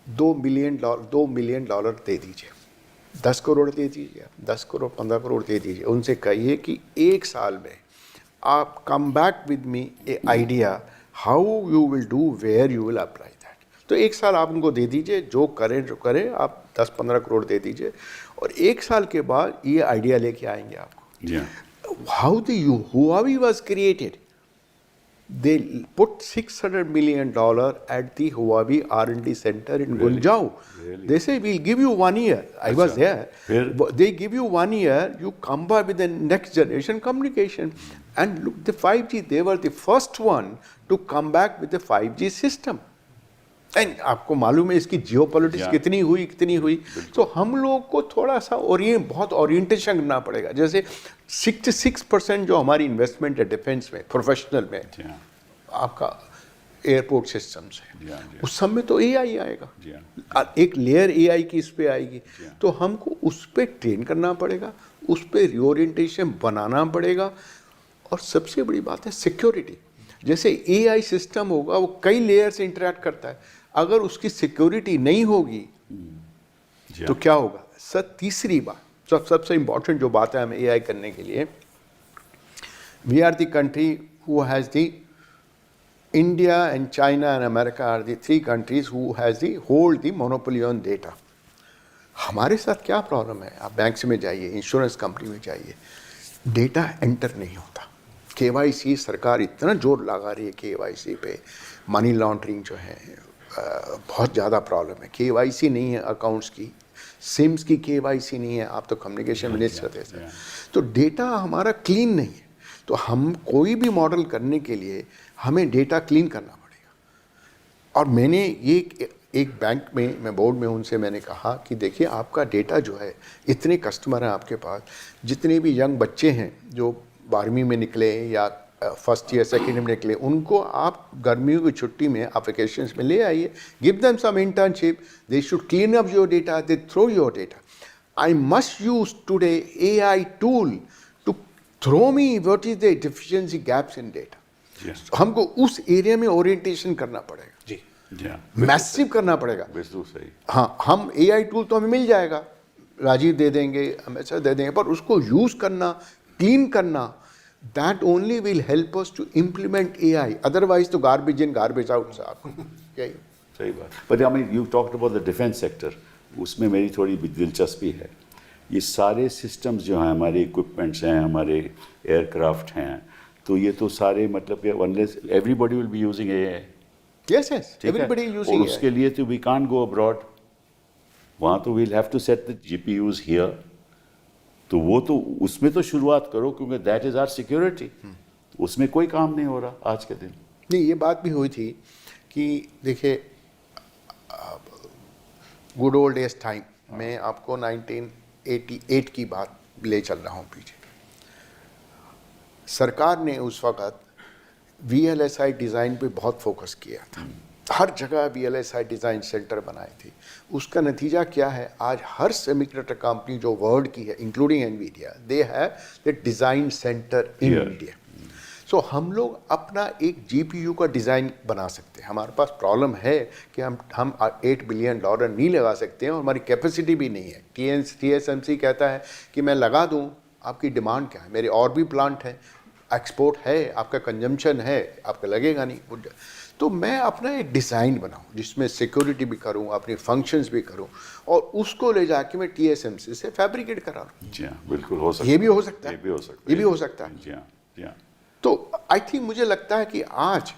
$2 मिलियन दे दीजिए, 10 करोड़ दे दीजिए, 10 करोड़ 15 करोड़ दे दीजिए। उनसे कहिए कि एक साल में आप come back with me a idea how you will do, where you will apply that. तो एक साल आप उनको दे दीजिए, जो करें आप 10-15 करोड़ दे दीजिए, और एक साल के बाद ये आइडिया लेके आएंगे आपको। जी हाँ। How the Huawei was created? They put $600 million at the Huawei R&D center in Gunjau. Really? They say we'll give you 1 year. I was there. फिर? But they give you 1 year. You come back with the next generation communication. And look, the 5G. They were the first one to come back with the 5G system. And आपको मालूम है इसकी geopolitics Yeah. कितनी हुई। तो हम लोग को थोड़ा सा बहुत ओरिएंटेशन करना पड़ेगा। जैसे 66% जो हमारी इन्वेस्टमेंट है डिफेंस में, प्रोफेशनल में, जी हाँ। आपका एयरपोर्ट सिस्टम्स है, जी हाँ, जी हाँ। उस सब में तो एआई आएगा। जी हाँ। एक लेयर एआई की इस पे आएगी, तो हमको उस पे ट्रेन करना पड़ेगा, उस पे रिओरिएंटेशन बनाना पड़ेगा। और सबसे बड़ी बात है सिक्योरिटी। जैसे एआई सिस्टम होगा, वो कई लेयर से इंटरेक्ट करता है, अगर उसकी सिक्योरिटी नहीं होगी जी तो हाँ। क्या होगा। सर तीसरी बात, सबसे इंपॉर्टेंट जो बात है हमें एआई करने के लिए, we are the country who has the, India and China and America are the 3 countries who has the hold the monopoly on data. हमारे साथ क्या प्रॉब्लम है, आप बैंक में जाइए, इंश्योरेंस कंपनी में जाइए, डेटा एंटर नहीं होता। केवाईसी सरकार इतना जोर लगा रही है केवाईसी पे, मनी लॉन्ड्रिंग जो है बहुत ज़्यादा प्रॉब्लम है। केवाईसी नहीं है अकाउंट्स की, सिम्स की केवाईसी नहीं है, आप तो कम्युनिकेशन मिनिस्टर थे सर। तो डेटा हमारा क्लीन नहीं है। तो हम कोई भी मॉडल करने के लिए हमें डेटा क्लीन करना पड़ेगा। और मैंने ये एक बैंक में, मैं बोर्ड में उनसे मैंने कहा कि देखिए आपका डेटा जो है, इतने कस्टमर हैं आपके पास, जितने भी यंग बच्चे हैं जो 12वीं में निकले या फर्स्ट ईयर सेकेंड में निकले, उनको आप गर्मियों की छुट्टी में आप वेकेशंस में ले आइए, give them some internship, they should clean up your data, they throw your data. I must use today AI tool to throw me what is the deficiency gaps in data. हमको उस area में orientation करना पड़ेगा जी, massive करना पड़ेगा। बिल्कुल सही। हाँ, हम एआई टूल तो हमें मिल जाएगा, राजीव दे देंगे, हम ऐसा दे देंगे, पर उसको यूज करना, क्लीन करना, that only will help us to implement AI. Otherwise तो गार्बेज इन गार्बेज आउट साहब, यही सही बात। But I mean you talked about the defence sector, उसमें मेरी थोड़ी दिलचस्पी है। ये सारे सिस्टम्स जो हैं, हमारे इक्विपमेंट्स हैं, हमारे एयरक्राफ्ट हैं, तो ये तो सारे मतलब कि unless everybody will be using AI. Yes yes, everybody using और उसके लिए तो वी कांट गो अब्रॉड, वहाँ तो we'll have to set the GPUs here. तो वो तो उसमें तो शुरुआत करो, क्योंकि दैट इज आवर सिक्योरिटी। उसमें कोई काम नहीं हो रहा आज के दिन। नहीं, ये बात भी हुई थी कि देखिए गुड ओल्ड डेज टाइम, मैं आपको 1988 की बात ले चल रहा हूँ पीछे। सरकार ने उस वक़्त VLSI डिज़ाइन पे बहुत फोकस किया था, हर जगह VLSI डिज़ाइन सेंटर बनाए थे। उसका नतीजा क्या है, आज हर सेमीकंडक्टर कंपनी जो वर्ल्ड की है, including Nvidia, they have the design center in India. So हम लोग अपना एक GPU का डिज़ाइन बना सकते हैं। हमारे पास प्रॉब्लम है कि हम $8 बिलियन नहीं लगा सकते हैं और हमारी कैपेसिटी भी नहीं है। TSMC कहता है कि मैं लगा दूं, आपकी डिमांड क्या है, मेरे और भी प्लांट हैं, एक्सपोर्ट है, आपका कंजम्पशन है, आपका लगेगा नहीं। तो मैं अपना एक डिज़ाइन बनाऊं जिसमें सिक्योरिटी भी करूं, अपने फंक्शंस भी करूं, और उसको ले जाके मैं TSMC से फैब्रिकेट करा लूं। जी हाँ, बिल्कुल हो सकता है। ये भी हो सकता है, ये भी हो सकता है, ये भी हो सकता है। जी हाँ, जी हाँ। तो आई थिंक मुझे लगता है कि आज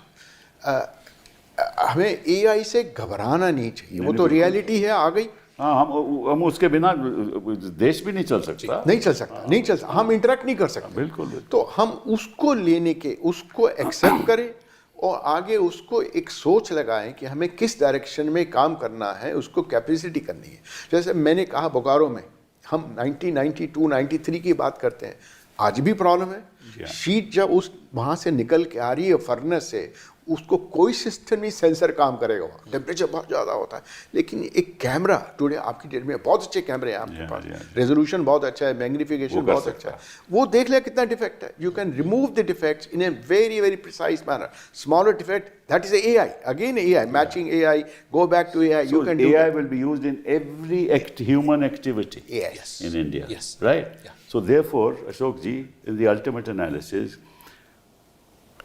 हमें AI से घबराना नहीं चाहिए, वो तो रियलिटी है, आ गई। हाँ, हम उसके बिना देश भी नहीं चल सकता। नहीं चल सकता, नहीं चल सकता, हम इंटरेक्ट नहीं कर सकते। बिल्कुल। तो हम उसको लेने के, उसको एक्सेप्ट करें और आगे उसको एक सोच लगाएं कि हमें किस डायरेक्शन में काम करना है, उसको कैपेसिटी करनी है। जैसे मैंने कहा, बोकारो में हम 1992-93 की बात करते हैं, आज भी प्रॉब्लम है। शीट जब उस वहाँ से निकल के आ रही है फर्नेस से, उसको कोई सिस्टम नहीं, सेंसर काम करेगा, वहाँ टेम्परेचर बहुत ज़्यादा होता है। लेकिन एक कैमरा टुडे आपकी डेट में बहुत अच्छे कैमरे हैं आपके पास, रेजोल्यूशन बहुत अच्छा है, मैग्निफिकेशन बहुत अच्छा है, वो देख ले कितना डिफेक्ट है। You can remove the defects in a very very precise manner. Smaller defect, that is AI, again AI, matching AI, go back to AI, you can do AI will be used in every human activity in India. Yes. Right? Yeah. So therefore, Ashok ji, in the ultimate analysis,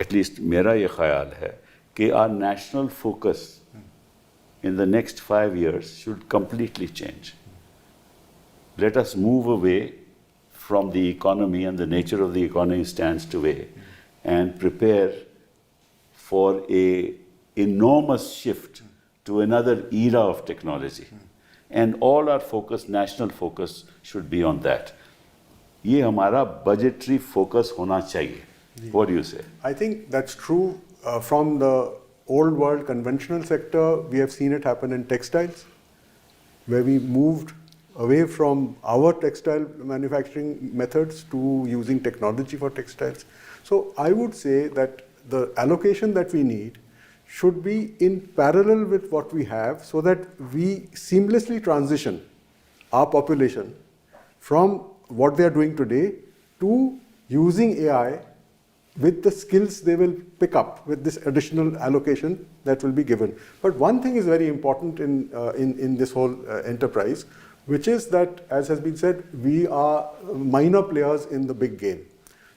at least मेरा ये ख्याल है कि our national focus in the next 5 years should completely change. Let us move away from the economy, and the nature of the economy stands today, and prepare for a enormous shift to another era of technology. And all our focus, national focus, should be on that. ये हमारा budgetary focus होना चाहिए. What do you say? I think that's true. From the old world conventional sector, we have seen it happen in textiles, where we moved away from our textile manufacturing methods to using technology for textiles. So I would say that the allocation that we need should be in parallel with what we have, so that we seamlessly transition our population from what they are doing today to using AI with the skills they will pick up with this additional allocation that will be given. But one thing is very important in this whole enterprise, which is that, as has been said, we are minor players in the big game.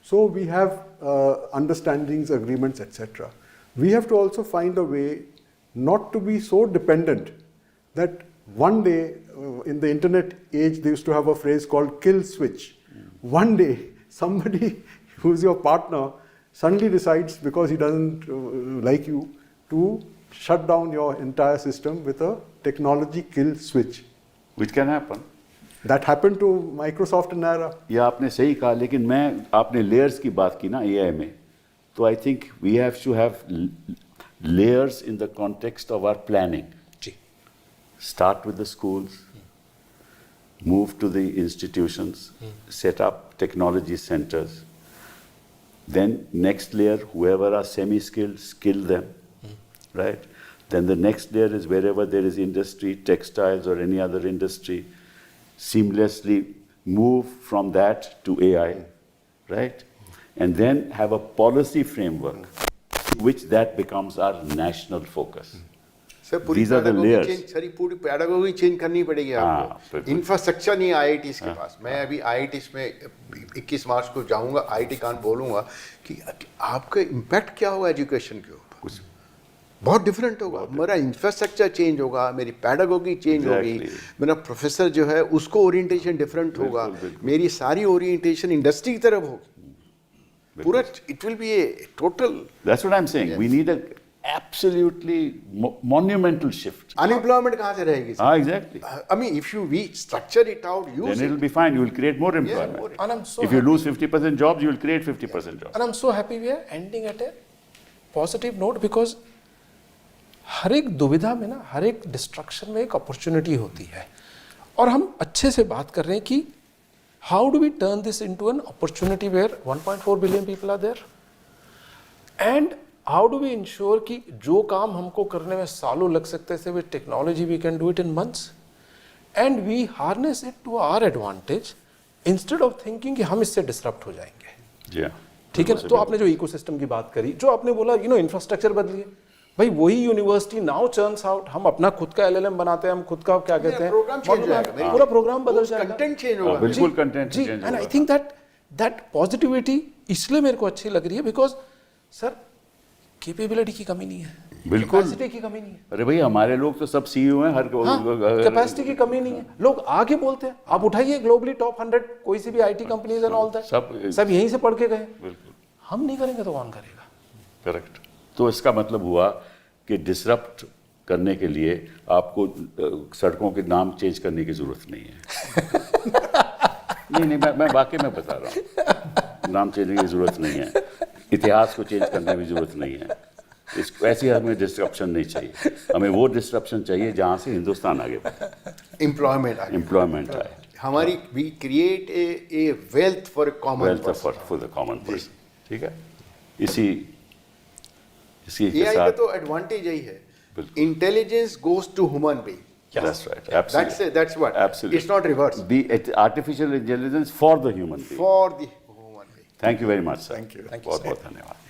So we have understandings, agreements, etc. We have to also find a way not to be so dependent that one day, in the internet age, they used to have a phrase called kill switch. One day, somebody who's your partner suddenly decides, because he doesn't like you, to shut down your entire system with a technology kill switch. Which can happen. That happened to Microsoft and Nara. ये आपने सही कहा, लेकिन मैं आपने layers की बात की ना AI में, तो I think we have to have layers in the context of our planning. जी. Start with the schools, move to the institutions, set up technology centers. Then next layer, whoever are semi-skilled, skill them, right? Then the next layer is wherever there is industry, textiles or any other industry, seamlessly move from that to AI, right? and then have a policy framework which that becomes our national focus. Sir पूरी These are the pedagogy layers. change, सारी पूरी pedagogy change करनी पड़ेगी हाँ, आपको। बिल्कुल। Infrastructure नहीं IITs के पास। मैं अभी IITs में 21 मार्च को जाऊंगा, IIT कान बोलूंगा कि आपका इम्पैक्ट क्या होगा एजुकेशन के ऊपर। कुछ बहुत डिफरेंट होगा, मेरा इंफ्रास्ट्रक्चर चेंज होगा, मेरी पैडागोगी चेंज होगी, Exactly. मेरा प्रोफेसर जो है उसको ओरिएंटेशन डिफरेंट होगा, मेरी सारी ओरिएंटेशन इंडस्ट्री की तरफ होगी पूरा। It will be A total. That's what I'm saying. We need a absolutely monumental shift. Unemployment कहाँ से रहेगी? Ah, exactly. I mean, if you structure it out, use Then it will it. be fine. You will create more employment. more. And I'm so If you lose 50% jobs, you will create 50% jobs. And I'm so happy we are ending at a positive note because हर एक दुविधा में ना, हर एक destruction में एक opportunity होती है और हम अच्छे से बात कर रहे हैं कि how do we turn this into an opportunity where 1.4 billion people are there and how do we ensure कि जो काम हमको करने में सालों लग सकते थे with technology we can do it in months and we harness it to our advantage instead of thinking कि हम इससे डिसरप्ट हो जाएंगे। Yeah. ठीक है ना? तो आपने जो इकोसिस्टम की बात करी, जो आपने बोला इंफ्रास्ट्रक्चर बदलिए, भाई वही यूनिवर्सिटी नाउ चर्न्स आउट, हम अपना खुद का LLM बनाते हैं, हम खुद का क्या कहते हैं प्रोग्राम चेंज हो जाएगा, पूरा प्रोग्राम बदल जाएगा, कंटेंट चेंज होगा। बिल्कुल कंटेंट जी। Change and I think that positivity इसलिए मेरे को अच्छी लग रही है बिकॉज सर कैपेबिलिटी की कमी नहीं है, बिल्कुल। कैपेसिटी की कमी नहीं है, अरे भाई हमारे लोग तो सब CEO हैं हर कैपेसिटी की कमी नहीं है, लोग आगे बोलते हैं। आप उठाइए ग्लोबली टॉप 100 कोई सी भी IT companies and all that, सब यहीं से पढ़ के गए। बिल्कुल हम नहीं करेंगे तो कौन करेगा? करेक्ट। तो इसका मतलब हुआ कि डिसरप्ट करने के लिए आपको सड़कों के नाम चेंज करने की जरूरत नहीं है। नहीं मैं वाकई में बता रहा हूँ, नाम चेंज करने की जरूरत नहीं है, इतिहास को चेंज करने की जरूरत नहीं है। वैसे हमें डिस्ट्रप्शन नहीं चाहिए, हमें वो डिस्ट्रप्शन चाहिए जहाँ से हिंदुस्तान आगे बढ़े, एम्प्लॉयमेंट आए, हमारी we create a wealth for common wealth for the common person. ठीक है, इसी के AI का साथ तो एडवांटेज यही है, बिल्कुल। Intelligence goes to human being. That's right. Absolutely. That's what. Absolutely. It's not reverse. The artificial intelligence for the human being. For the human being. Thank you very much, sir. Thank you. बहुत बहुत धन्यवाद।